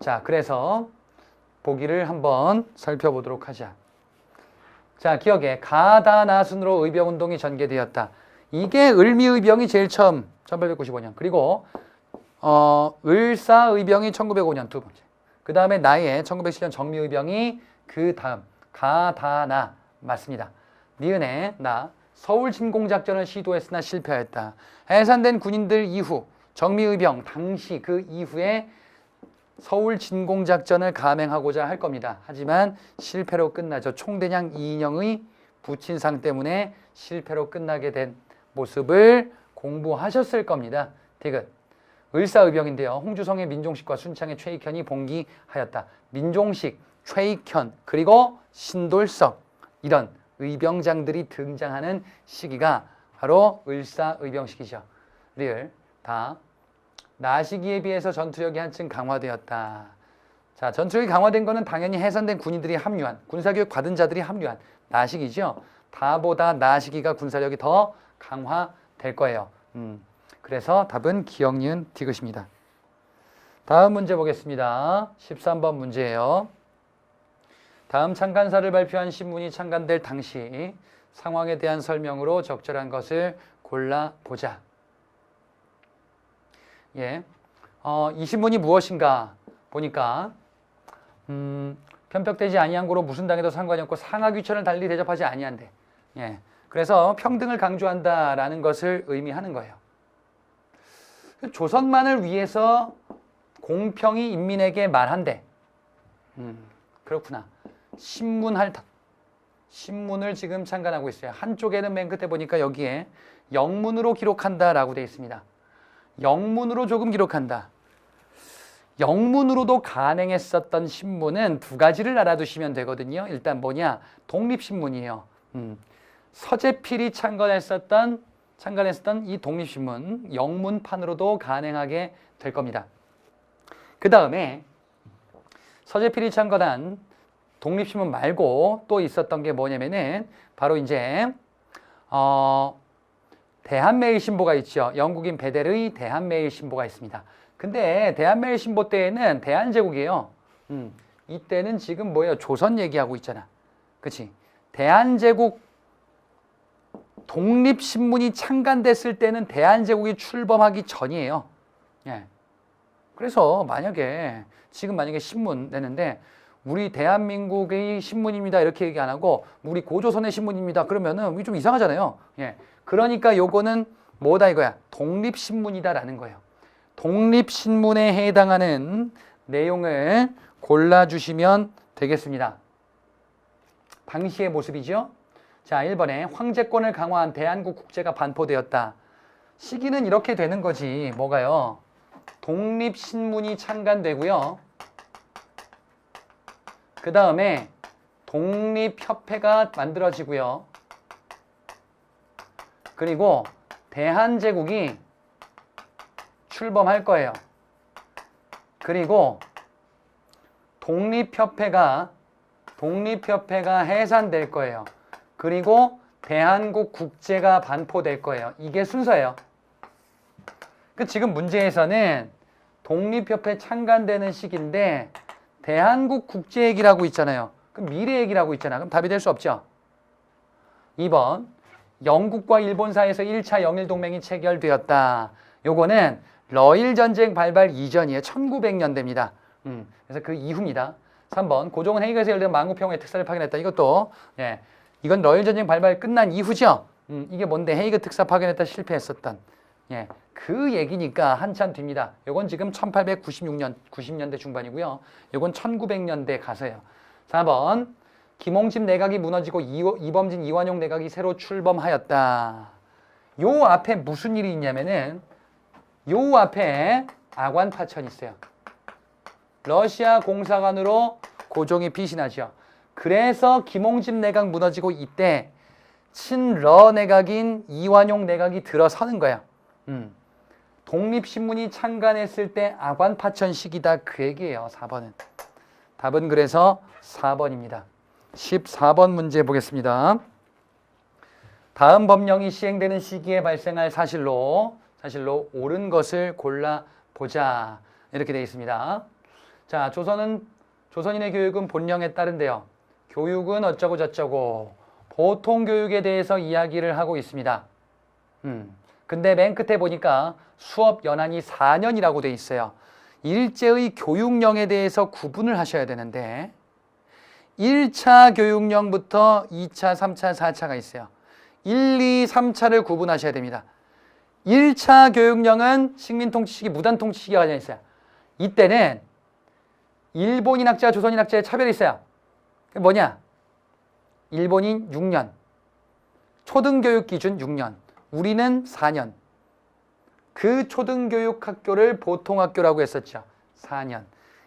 자, 그래서 보기를 한번 살펴보도록 하자. 자, 기억에 가다나순으로 의병운동이 전개되었다. 이게 을미의병이 제일 처음 1895년. 그리고 을사의병이 1905년 두 번째. 그 다음에 나의 1907년 정미의병이 그 다음 가다나 맞습니다. 니은에 나 서울 진공작전을 시도했으나 실패하였다. 해산된 군인들 이후 정미의병 당시 그 이후에 서울 진공작전을 감행하고자 할 겁니다. 하지만 실패로 끝나죠. 총대장 이인영의 부친상 때문에 실패로 끝나게 된 모습을 공부하셨을 겁니다. 디귿. 을사의병인데요. 홍주성의 민종식과 순창의 최익현이 봉기하였다. 민종식, 최익현, 그리고 신돌석 이런 의병장들이 등장하는 시기가 바로 을사의병 시기죠. 리을 다 나시기에 비해서 전투력이 한층 강화되었다. 자, 전투력이 강화된 거는 당연히 해산된 군인들이 합류한, 군사교육 받은 자들이 합류한 나시기죠. 다보다 나시기가 군사력이 더 강화될 거예요. 그래서 답은 기억, 니은, 디귿입니다. 다음 문제 보겠습니다. 13번 문제예요. 다음 창간사를 발표한 신문이 창간될 당시 상황에 대한 설명으로 적절한 것을 골라보자. 예, 이 신문이 무엇인가 보니까 편벽되지 아니한 고로 무슨 당에도 상관이 없고 상하귀천을 달리 대접하지 아니한대. 예, 그래서 평등을 강조한다라는 것을 의미하는 거예요. 조선만을 위해서 공평히 인민에게 말한대. 그렇구나. 신문을 지금 창간하고 있어요. 한쪽에는 맨 끝에 보니까 여기에 영문으로 기록한다라고 되어 있습니다. 영문으로 조금 기록한다. 영문으로도 가능했었던 신문은 두 가지를 알아두시면 되거든요. 일단 뭐냐? 독립신문이에요. 서재필이 창간했었던 이 독립신문 영문판으로도 가능하게 될 겁니다. 그 다음에 서재필이 창간한 독립신문 말고 또 있었던 게 뭐냐면은 바로 이제 대한매일신보가 있죠. 영국인 베델의 대한매일신보가 있습니다. 근데 대한매일신보 때에는 대한제국이에요. 이때는 지금 뭐예요? 조선 얘기하고 있잖아. 그치? 대한제국 독립신문이 창간됐을 때는 대한제국이 출범하기 전이에요. 예. 그래서 지금 만약에 신문 내는데 우리 대한민국의 신문입니다 이렇게 얘기 안 하고 우리 고조선의 신문입니다 그러면은 좀 이상하잖아요. 예. 그러니까 요거는 뭐다 이거야? 독립신문이다라는 거예요. 독립신문에 해당하는 내용을 골라주시면 되겠습니다. 당시의 모습이죠. 자, 1번에 황제권을 강화한 대한국 국제가 반포되었다. 시기는 이렇게 되는 거지. 뭐가요? 독립신문이 창간되고요. 그 다음에 독립협회가 만들어지고요. 그리고 대한제국이 출범할 거예요. 그리고 독립협회가 해산될 거예요. 그리고 대한국 국제가 반포될 거예요. 이게 순서예요. 지금 문제에서는 독립협회 창간되는 시기인데 대한국 국제 얘기라고 있잖아요. 그럼 미래 얘기라고 있잖아. 그럼 답이 될 수 없죠. 2번 영국과 일본 사이에서 1차 영일동맹이 체결되었다. 요거는 러일 전쟁 발발 이전이에요. 1900년대입니다. 그래서 그 이후입니다. 3번 고종은 해이가에서 열린 만국평화의 특사를 파견했다. 이것도 예, 이건 러일 전쟁 발발 끝난 이후죠. 이게 뭔데 헤이그 특사 파견했다 실패했었던 예, 그 얘기니까 한참 뒤입니다. 요건 지금 1896년 90년대 중반이고요. 요건 1900년대 가서요. 4번 김홍집 내각이 무너지고 이범진 이완용 내각이 새로 출범하였다. 요 앞에 무슨 일이 있냐면은 요 앞에 아관 파천이 있어요. 러시아 공사관으로 고종이 피신하죠. 그래서 김홍집 내각 무너지고 이때 친러 내각인 이완용 내각이 들어서는 거야. 독립신문이 창간했을 때 아관 파천 시기다 그 얘기예요. 4번은. 답은 그래서 4번입니다. 14번 문제 보겠습니다. 다음 법령이 시행되는 시기에 발생할 사실로 옳은 것을 골라보자. 이렇게 되어 있습니다. 자, 조선인의 교육은 본령에 따른데요. 교육은 어쩌고 저쩌고 보통 교육에 대해서 이야기를 하고 있습니다. 근데 맨 끝에 보니까 수업 연한이 4년이라고 돼 있어요. 일제의 교육령에 대해서 구분을 하셔야 되는데 1차 교육령부터 2차, 3차, 4차가 있어요. 1, 2, 3차를 구분하셔야 됩니다. 1차 교육령은 식민통치 시기, 무단통치 시기가 관련 있어요. 이때는 일본인 학자와 조선인 학자의 차별이 있어요. 그게 뭐냐? 일본인 6년, 초등교육 기준 6년, 우리는 4년. 그 초등교육 학교를 보통학교라고 했었죠. 4년.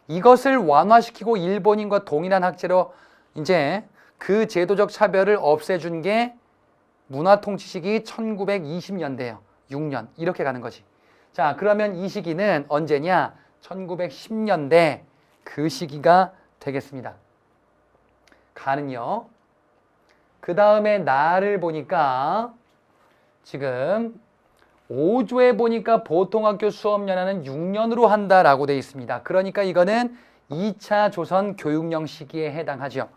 이것을 완화시키고 일본인과 동일한 학제로 이제 그 제도적 차별을 없애준 게 문화통치 시기 1920년대예요. 6년. 이렇게 가는 거지. 자, 그러면 이 시기는 언제냐? 1910년대 그 시기가 되겠습니다. 가는요. 그 다음에 나를 보니까 지금 5조에 보니까 보통학교 수업연한은 6년으로 한다라고 되어 있습니다. 그러니까 이거는 2차 조선 교육령 시기에 해당하죠.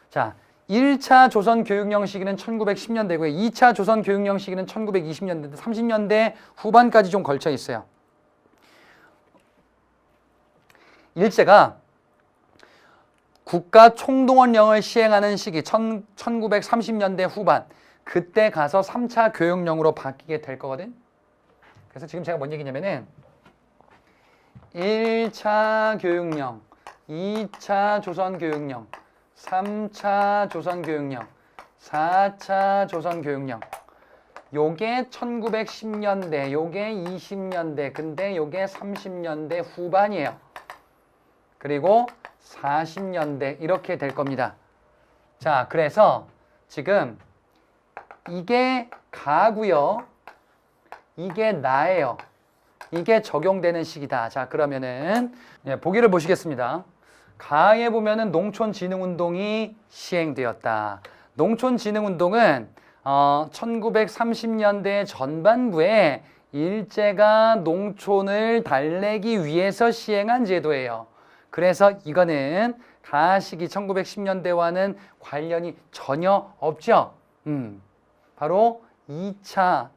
자, 1차 조선 교육령 시기는 1910년대고요. 2차 조선 교육령 시기는 1920년대, 30년대 후반까지 좀 걸쳐 있어요. 일제가 국가 총동원령을 시행하는 시기 1930년대 후반 그때 가서 3차 교육령으로 바뀌게 될 거거든. 그래서 지금 제가 뭔 얘기냐면은 1차 교육령, 2차 조선교육령, 3차 조선교육령, 4차 조선교육령 요게 1910년대, 요게 20년대, 근데 요게 30년대 후반이에요. 그리고 40년대 이렇게 될 겁니다. 자, 그래서 지금 이게 가고요. 이게 나예요. 이게 적용되는 시기다. 자, 그러면은 보기를 보시겠습니다. 가에 보면은 농촌진흥운동이 시행되었다. 농촌진흥운동은 1930년대 전반부에 일제가 농촌을 달래기 위해서 시행한 제도예요. 그래서 이거는 가 시기 1910년대와는 관련이 전혀 없죠. 바로 2차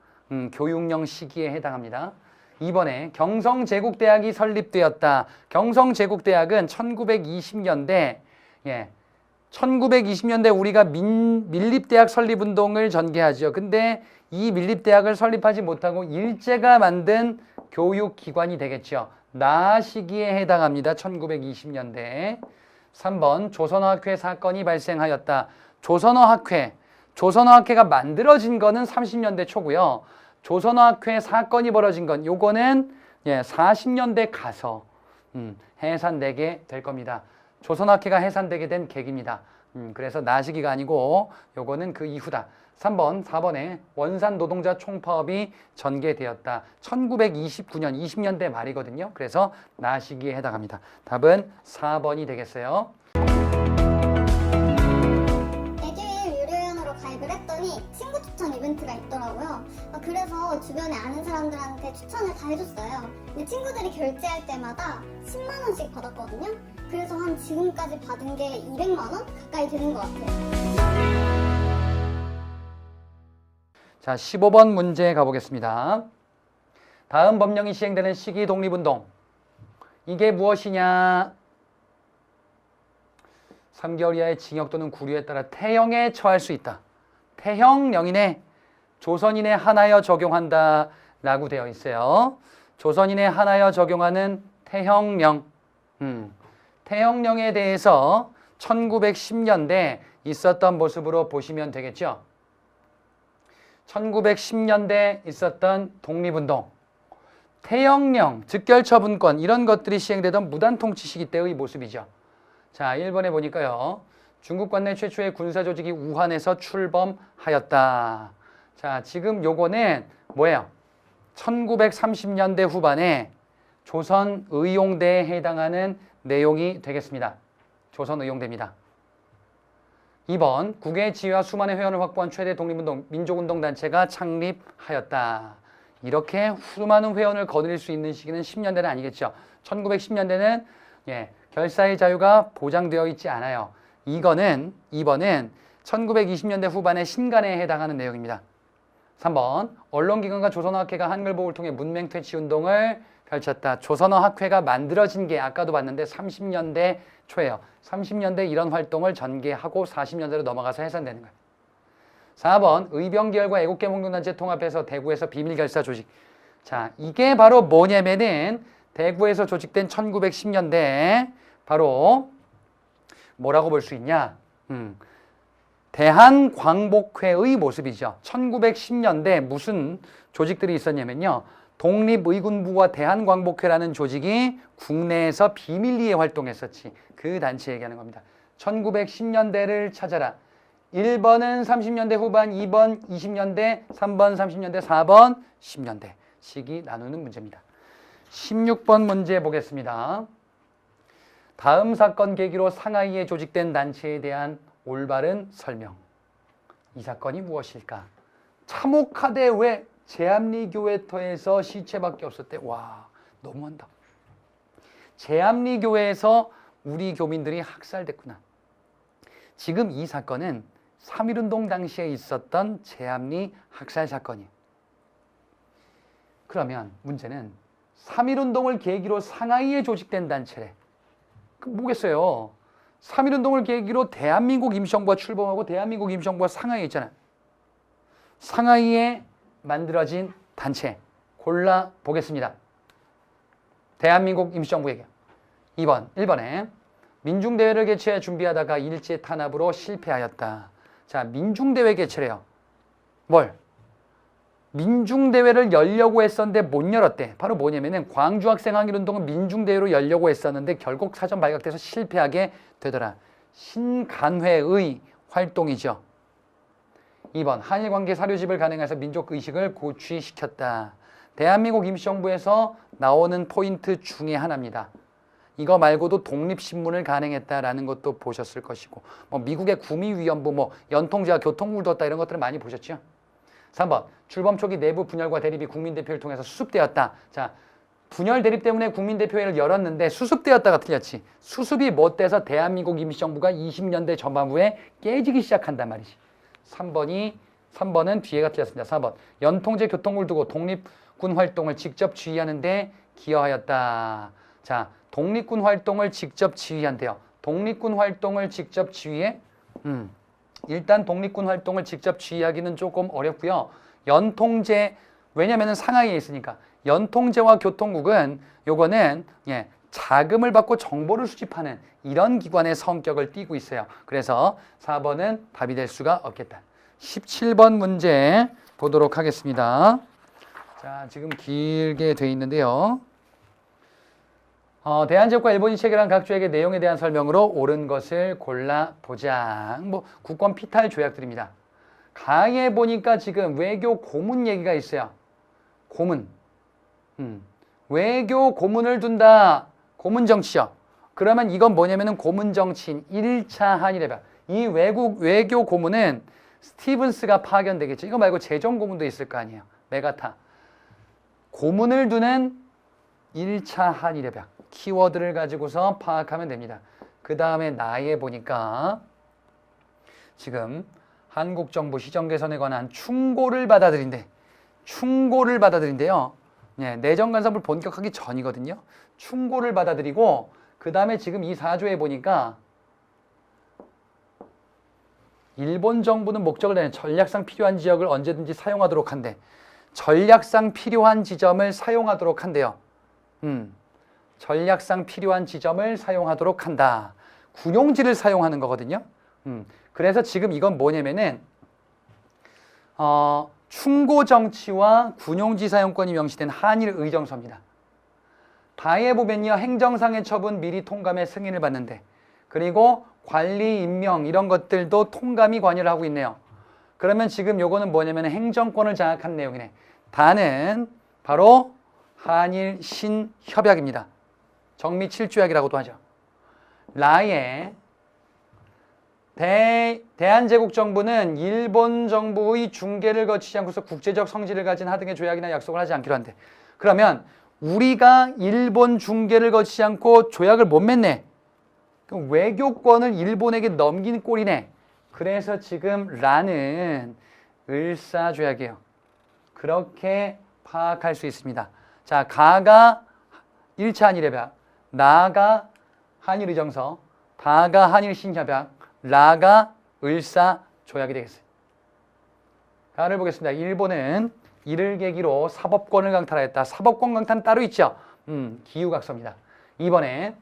교육령 시기에 해당합니다. 이번에 경성제국대학이 설립되었다. 경성제국대학은 1920년대 1920년대 우리가 밀립대학 설립운동을 전개하죠. 근데 이 밀립대학을 설립하지 못하고 일제가 만든 교육기관이 되겠죠. 나 시기에 해당합니다. 1920년대. 3번 조선어학회 사건이 발생하였다. 조선어학회가 만들어진 거는 30년대 초고요. 조선어학회 사건이 벌어진 건 요거는 40년대 가서 해산되게 될 겁니다. 조선어학회가 해산되게 된 계기입니다. 그래서 나 시기가 아니고 요거는 그 이후다. 3번, 4번에 원산 노동자 총파업이 전개되었다. 1929년, 20년대 말이거든요. 그래서 나 시기에 해당합니다. 답은 4번이 되겠어요. 에듀윌 유료회원으로 가입을 했더니 친구 추천 이벤트가 있더라고요. 그래서 주변에 아는 사람들한테 추천을 다 해줬어요. 근데 친구들이 결제할 때마다 10만 원씩 받았거든요. 그래서 한 지금까지 받은 게 200만 원 가까이 되는 것 같아요. 자, 15번 문제 가보겠습니다. 다음 법령이 시행되는 시기 독립운동. 이게 무엇이냐? 3개월 이하의 징역 또는 구류에 따라 태형에 처할 수 있다. 태형령이네. 조선인에 한하여 적용한다 라고 되어 있어요. 조선인에 한하여 적용하는 태형령. 태형령에 대해서 1910년대 있었던 모습으로 보시면 되겠죠. 1910년대 있었던 독립운동, 태형령, 즉결처분권 이런 것들이 시행되던 무단통치 시기 때의 모습이죠. 자, 1번에 보니까요. 중국 관내 최초의 군사조직이 우한에서 출범하였다. 자, 지금 요거는 뭐예요? 1930년대 후반에 조선의용대에 해당하는 내용이 되겠습니다. 조선의용대입니다. 2번, 국외의 지위와 수만의 회원을 확보한 최대 독립운동, 민족운동단체가 창립하였다. 이렇게 수많은 회원을 거느릴 수 있는 시기는 10년대는 아니겠죠. 1910년대는 결사의 자유가 보장되어 있지 않아요. 2번은 1920년대 후반의 신간에 해당하는 내용입니다. 3번, 언론기관과 조선어학회가 한글보호를 통해 문맹퇴치운동을 펼쳤다. 조선어학회가 만들어진 게 아까도 봤는데 30년대 초예요. 30년대 이런 활동을 전개하고 40년대로 넘어가서 해산되는 거예요. 4번, 의병계열과 애국계몽동단체 통합해서 대구에서 비밀결사 조직. 자, 이게 바로 뭐냐면은 대구에서 조직된 1910년대 바로 뭐라고 볼 수 있냐? 대한광복회의 모습이죠. 1910년대 무슨 조직들이 있었냐면요. 독립의군부와 대한광복회라는 조직이 국내에서 비밀리에 활동했었지. 그 단체 얘기하는 겁니다. 1910년대를 찾아라. 1번은 30년대 후반, 2번 20년대, 3번 30년대, 4번 10년대. 시기 나누는 문제입니다. 16번 문제 보겠습니다. 다음 사건 계기로 상하이에 조직된 단체에 대한 올바른 설명. 이 사건이 무엇일까? 참혹하되 왜 제암리교회터에서 시체밖에 없었대? 와, 너무한다. 제암리교회에서 우리 교민들이 학살됐구나. 지금 이 사건은 3.1운동 당시에 있었던 제암리 학살 사건이에요. 그러면 문제는 3.1운동을 계기로 상하이에 조직된 단체래. 그 뭐겠어요? 3.1운동을 계기로 대한민국 임시정부가 출범하고 대한민국 임시정부가 상하이에 있잖아요. 상하이에 만들어진 단체 골라보겠습니다. 대한민국 임시정부에게 1번에 민중대회를 개최해 준비하다가 일제 탄압으로 실패하였다. 자, 민중대회 개최래요. 뭘? 민중대회를 열려고 했었는데 못 열었대. 바로 뭐냐면은 광주학생 항일운동은 민중대회로 열려고 했었는데 결국 사전 발각돼서 실패하게 되더라. 신간회의 활동이죠. 2번, 한일관계 사료집을 간행해서 민족의식을 고취시켰다. 대한민국 임시정부에서 나오는 포인트 중에 하나입니다. 이거 말고도 독립신문을 간행했다라는 것도 보셨을 것이고, 미국의 구미위원부, 연통제와 교통국을 뒀다 이런 것들을 많이 보셨죠. 3번, 출범 초기 내부 분열과 대립이 국민대표를 통해서 수습되었다. 자, 분열 대립 때문에 국민대표회를 열었는데 수습되었다가 틀렸지. 수습이 못 돼서 대한민국 임시정부가 20년대 전반부에 깨지기 시작한단 말이지. 3번은 뒤에가 틀렸습니다. 4번, 연통제 교통국을 두고 독립군 활동을 직접 지휘하는데 기여하였다. 자, 독립군 활동을 직접 지휘한대요. 독립군 활동을 직접 지휘해? 일단 독립군 활동을 직접 지휘하기는 조금 어렵고요. 연통제, 왜냐면은 상하이에 있으니까. 연통제와 교통국은 요거는 자금을 받고 정보를 수집하는 이런 기관의 성격을 띠고 있어요. 그래서 4번은 답이 될 수가 없겠다. 17번 문제 보도록 하겠습니다. 자, 지금 길게 돼 있는데요. 대한제국과 일본이 체결한 각 조약의 내용에 대한 설명으로 옳은 것을 골라보자. 국권 피탈 조약들입니다. 가에 보니까 지금 외교 고문 얘기가 있어요. 고문. 외교 고문을 둔다. 고문 정치죠. 그러면 이건 뭐냐면은 고문 정치인 1차 한일회벽. 이 외교 고문은 스티븐스가 파견되겠죠. 이거 말고 재정 고문도 있을 거 아니에요. 메가타. 고문을 두는 1차 한일회벽. 키워드를 가지고서 파악하면 됩니다. 그 다음에 나에 보니까 지금 한국정부 시정개선에 관한 충고를 받아들인대. 충고를 받아들인대요. 내정간섭을 본격하기 전이거든요. 충고를 받아들이고 그 다음에 지금 이 4조에 보니까 일본 정부는 목적을 내는 전략상 필요한 지역을 언제든지 사용하도록 한대. 전략상 필요한 지점을 사용하도록 한대요. 전략상 필요한 지점을 사용하도록 한다. 군용지를 사용하는 거거든요. 그래서 지금 이건 뭐냐면은 충고 정치와 군용지 사용권이 명시된 한일 의정서입니다. 다에 보면요, 행정상의 처분 미리 통감의 승인을 받는데, 그리고 관리 임명 이런 것들도 통감이 관여를 하고 있네요. 그러면 지금 요거는 뭐냐면 행정권을 장악한 내용이네. 다는 바로 한일 신협약입니다. 정미 7조약이라고도 하죠. 라의 대한제국 정부는 일본 정부의 중개를 거치지 않고서 국제적 성질을 가진 하등의 조약이나 약속을 하지 않기로 한대. 그러면 우리가 일본 중개를 거치지 않고 조약을 못 맺네. 그럼 외교권을 일본에게 넘긴 꼴이네. 그래서 지금 라는 을사조약이에요. 그렇게 파악할 수 있습니다. 자, 가가 1차 한일협약, 나가 한일의정서, 다가 한일신협약, 라가 을사조약이 되겠어요. 가를 보겠습니다. 일본은 이를 계기로 사법권을 강탈하였다. 사법권 강탈은 따로 있죠. 기후각서입니다. 이번에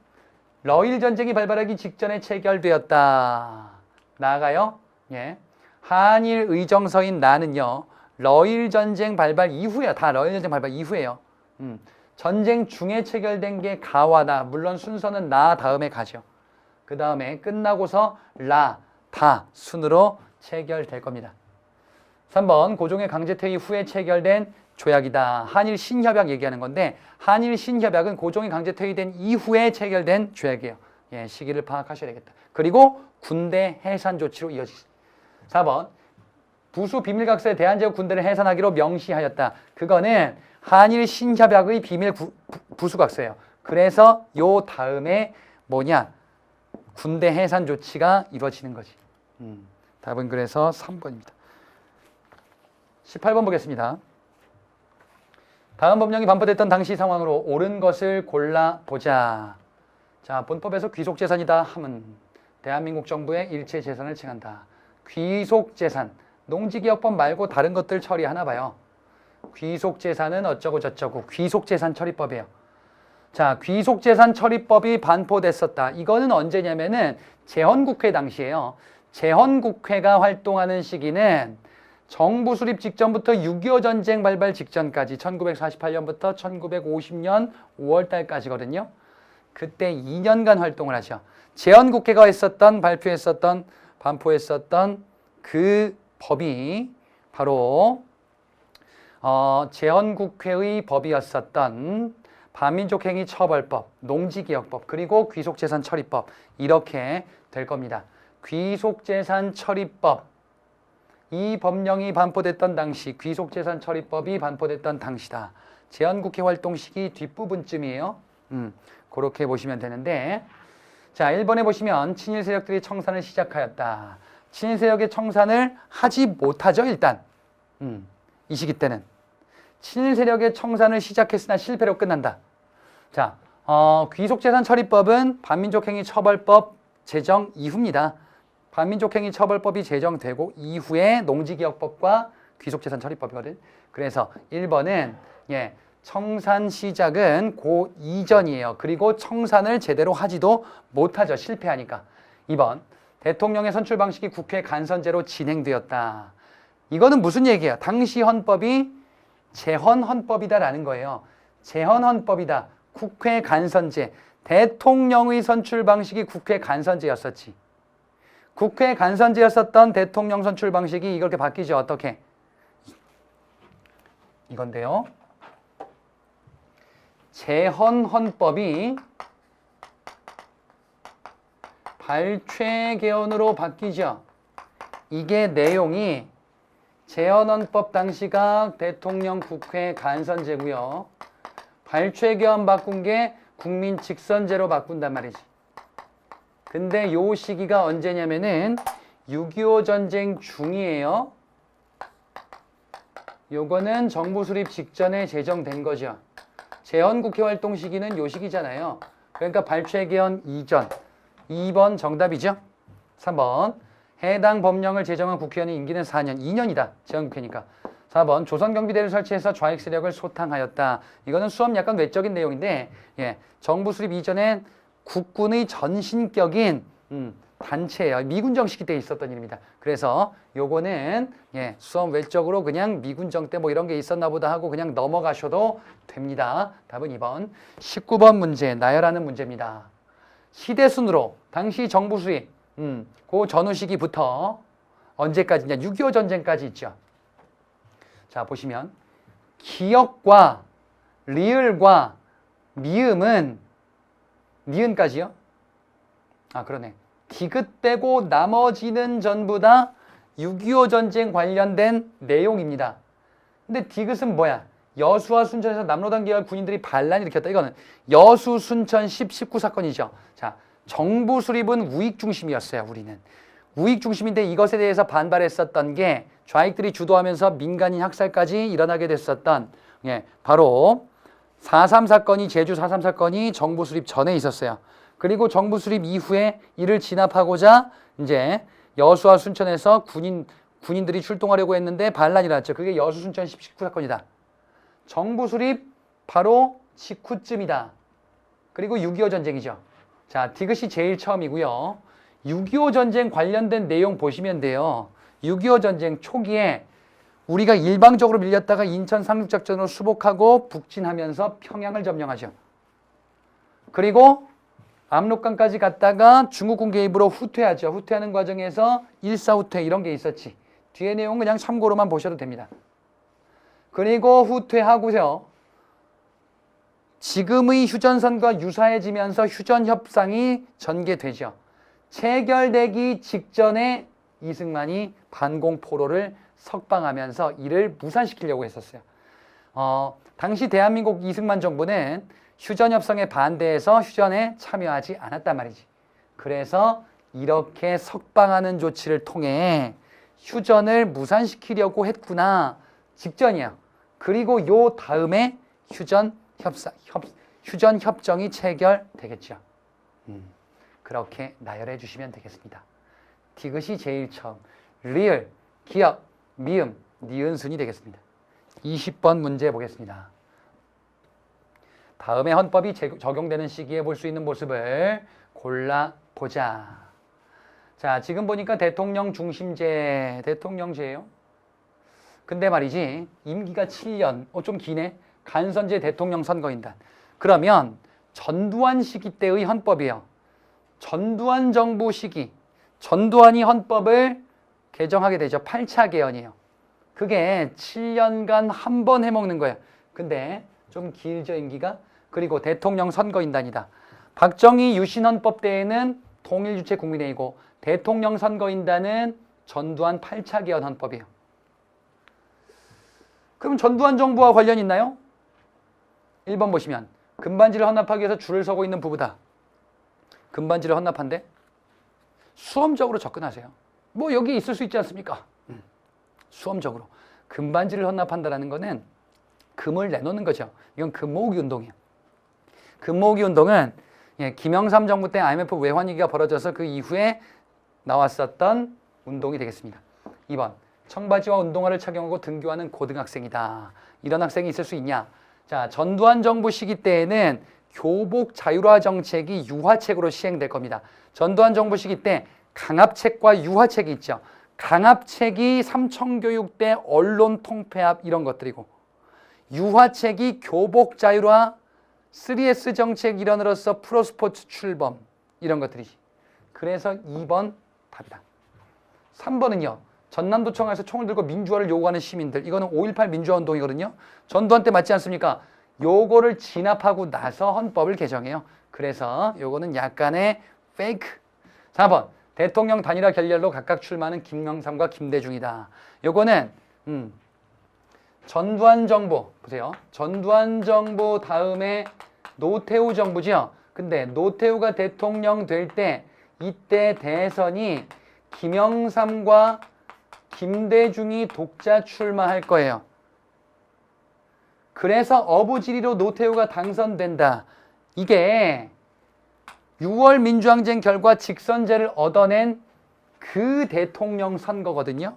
러일 전쟁이 발발하기 직전에 체결되었다. 나가요. 예. 한일 의정서인 나는요. 러일 전쟁 발발 이후야. 다 러일 전쟁 발발 이후예요. 전쟁 중에 체결된 게 가와다. 물론 순서는 나 다음에 가죠. 그 다음에 끝나고서 라, 다 순으로 체결될 겁니다. 3번 고종의 강제퇴위 후에 체결된 조약이다. 한일 신협약 얘기하는 건데 한일 신협약은 고종이 강제퇴위된 이후에 체결된 조약이에요. 예, 시기를 파악하셔야 되겠다. 그리고 군대 해산 조치로 이어지죠. 4번 부수 비밀각서에 대한제국 군대를 해산하기로 명시하였다. 그거는 한일 신협약의 비밀 부수각서예요. 그래서 요 다음에 뭐냐? 군대 해산 조치가 이루어지는 거지. 답은 그래서 3번입니다. 18번 보겠습니다. 다음 법령이 반포됐던 당시 상황으로 옳은 것을 골라보자. 자, 본법에서 귀속재산이다 함은 대한민국 정부의 일체 재산을 칭한다. 귀속재산, 농지기억법 말고 다른 것들 처리하나 봐요. 귀속재산은 어쩌고 저쩌고 귀속재산 처리법이에요. 자, 귀속재산 처리법이 반포됐었다. 이거는 언제냐면은 제헌국회 당시에요. 제헌국회가 활동하는 시기는 정부 수립 직전부터 6.25 전쟁 발발 직전까지 1948년부터 1950년 5월달까지거든요. 그때 2년간 활동을 하죠. 제헌국회가 했었던, 발표했었던, 반포했었던 그 법이 바로 제헌국회의 법이었었던 반민족행위 처벌법, 농지기억법, 그리고 귀속재산 처리법 이렇게 될 겁니다. 귀속재산 처리법, 이 법령이 반포됐던 당시, 귀속재산 처리법이 반포됐던 당시다. 제헌국회 활동 시기 뒷부분쯤이에요. 그렇게 보시면 되는데, 자, 1번에 보시면 친일 세력들이 청산을 시작하였다. 친일 세력의 청산을 하지 못하죠, 일단. 이 시기 때는. 친일 세력의 청산을 시작했으나 실패로 끝난다. 자, 귀속재산 처리법은 반민족행위 처벌법 제정 이후입니다. 반민족행위 처벌법이 제정되고 이후에 농지기억법과 귀속재산 처리법이거든. 그래서 1번은 예, 청산 시작은 그 이전이에요. 그리고 청산을 제대로 하지도 못하죠. 실패하니까. 2번 대통령의 선출 방식이 국회 간선제로 진행되었다. 이거는 무슨 얘기예요? 당시 헌법이 제헌헌법이다라는 거예요. 제헌헌법이다. 국회 간선제. 대통령의 선출 방식이 국회 간선제였었지. 국회 간선제였었던 대통령 선출 방식이 이렇게 바뀌죠. 어떻게? 이건데요. 제헌헌법이 발췌개헌으로 바뀌죠. 이게 내용이 제헌헌법 당시가 대통령 국회 간선제고요. 발췌개헌 바꾼 게 국민 직선제로 바꾼단 말이지. 근데 요 시기가 언제냐면은 6.25 전쟁 중이에요. 요거는 정부 수립 직전에 제정된 거죠. 제헌국회 활동 시기는 요 시기잖아요. 그러니까 발췌개헌 이전. 2번 정답이죠. 3번 해당 법령을 제정한 국회의원의 임기는 4년, 2년이다. 제한국회니까. 4번 조선경비대를 설치해서 좌익 세력을 소탕하였다. 이거는 수업 약간 외적인 내용인데 정부 수립 이전엔 국군의 전신격인 단체예요. 미군정 시기 때 있었던 일입니다. 그래서 요거는 수업 외적으로 그냥 미군정 때 뭐 이런 게 있었나 보다 하고 그냥 넘어가셔도 됩니다. 답은 2번. 19번 문제 나열하는 문제입니다. 시대순으로 당시 정부 수립 그 전후 시기부터 언제까지냐? 6.25 전쟁까지 있죠. 자, 보시면 기역과 리을과 미음은 니은까지요? 아, 그러네. 디귿 빼고 나머지는 전부 다 6.25 전쟁 관련된 내용입니다. 근데 디귿은 뭐야? 여수와 순천에서 남로당 계열 군인들이 반란 일으켰다. 이거는 여수, 순천 19 사건이죠. 자, 정부 수립은 우익 중심이었어요. 우리는. 우익 중심인데 이것에 대해서 반발했었던 게 좌익들이 주도하면서 민간인 학살까지 일어나게 됐었던 바로 4.3 사건이 제주 4.3 사건이 정부 수립 전에 있었어요. 그리고 정부 수립 이후에 이를 진압하고자 이제 여수와 순천에서 군인들이 출동하려고 했는데 반란이 일어났죠. 그게 여수 순천 19 사건이다. 정부 수립 바로 직후쯤이다. 그리고 6.25 전쟁이죠. 자, 디귿이 제일 처음이고요. 6.25 전쟁 관련된 내용 보시면 돼요. 6.25 전쟁 초기에 우리가 일방적으로 밀렸다가 인천 상륙작전으로 수복하고 북진하면서 평양을 점령하죠. 그리고 압록강까지 갔다가 중국군 개입으로 후퇴하죠. 후퇴하는 과정에서 일사후퇴 이런 게 있었지. 뒤에 내용 그냥 참고로만 보셔도 됩니다. 그리고 후퇴하고요. 지금의 휴전선과 유사해지면서 휴전협상이 전개되죠. 체결되기 직전에 이승만이 반공포로를 석방하면서 이를 무산시키려고 했었어요. 당시 대한민국 이승만 정부는 휴전협상에 반대해서 휴전에 참여하지 않았단 말이지. 그래서 이렇게 석방하는 조치를 통해 휴전을 무산시키려고 했구나. 직전이에요. 그리고 요 다음에 휴전협정이 체결되겠죠. 그렇게 나열해 주시면 되겠습니다. 디귿이 제일 처음, 리을, 기역, 미음, 니은 순이 되겠습니다. 20번 문제 보겠습니다. 다음에 헌법이 적용되는 시기에 볼 수 있는 모습을 골라보자. 자, 지금 보니까 대통령 중심제, 대통령제예요. 근데 말이지, 임기가 7년, 좀 기네. 간선제 대통령 선거인단. 그러면 전두환 시기 때의 헌법이에요. 전두환 정부 시기, 전두환이 헌법을 개정하게 되죠. 8차 개헌이에요. 그게 7년간 한 번 해먹는 거예요. 근데 좀 길죠, 임기가. 그리고 대통령 선거인단이다. 박정희 유신헌법 때에는 통일주체 국민회의고 대통령 선거인단은 전두환 8차 개헌 헌법이에요. 그럼 전두환 정부와 관련 있나요? 1번 보시면 금반지를 헌납하기 위해서 줄을 서고 있는 부부다. 금반지를 헌납한대? 수험적으로 접근하세요. 뭐 여기 있을 수 있지 않습니까? 수험적으로. 금반지를 헌납한다는 거는 금을 내놓는 거죠. 이건 금모으기 운동이에요. 금모으기 운동은 김영삼 정부 때 IMF 외환위기가 벌어져서 그 이후에 나왔었던 운동이 되겠습니다. 2번 청바지와 운동화를 착용하고 등교하는 고등학생이다. 이런 학생이 있을 수 있냐? 자, 전두환 정부 시기 때에는 교복 자율화 정책이 유화책으로 시행될 겁니다. 전두환 정부 시기 때 강압책과 유화책이 있죠. 강압책이 삼청교육 때 언론 통폐합 이런 것들이고 유화책이 교복 자율화 3S 정책 일환으로서 프로스포츠 출범 이런 것들이지. 그래서 2번 답이다. 3번은요. 전남도청에서 총을 들고 민주화를 요구하는 시민들. 이거는 5.18 민주화 운동이거든요. 전두환 때 맞지 않습니까? 요거를 진압하고 나서 헌법을 개정해요. 그래서 요거는 약간의 페이크. 4번 대통령 단일화 결렬로 각각 출마하는 김영삼과 김대중이다. 요거는 전두환 정부 보세요. 전두환 정부 다음에 노태우 정부죠. 근데 노태우가 대통령 될 때 이때 대선이 김영삼과 김대중이 독자 출마할 거예요. 그래서 어부지리로 노태우가 당선된다. 이게 6월 민주항쟁 결과 직선제를 얻어낸 그 대통령 선거거든요.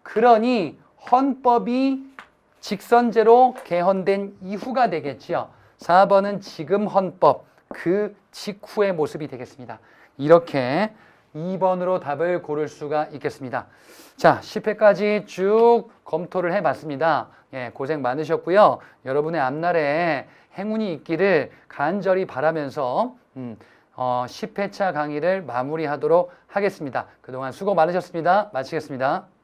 그러니 헌법이 직선제로 개헌된 이후가 되겠지요. 4번은 지금 헌법 그 직후의 모습이 되겠습니다. 이렇게 2번으로 답을 고를 수가 있겠습니다. 자, 10회까지 쭉 검토를 해봤습니다. 예, 고생 많으셨고요. 여러분의 앞날에 행운이 있기를 간절히 바라면서 10회차 강의를 마무리하도록 하겠습니다. 그동안 수고 많으셨습니다. 마치겠습니다.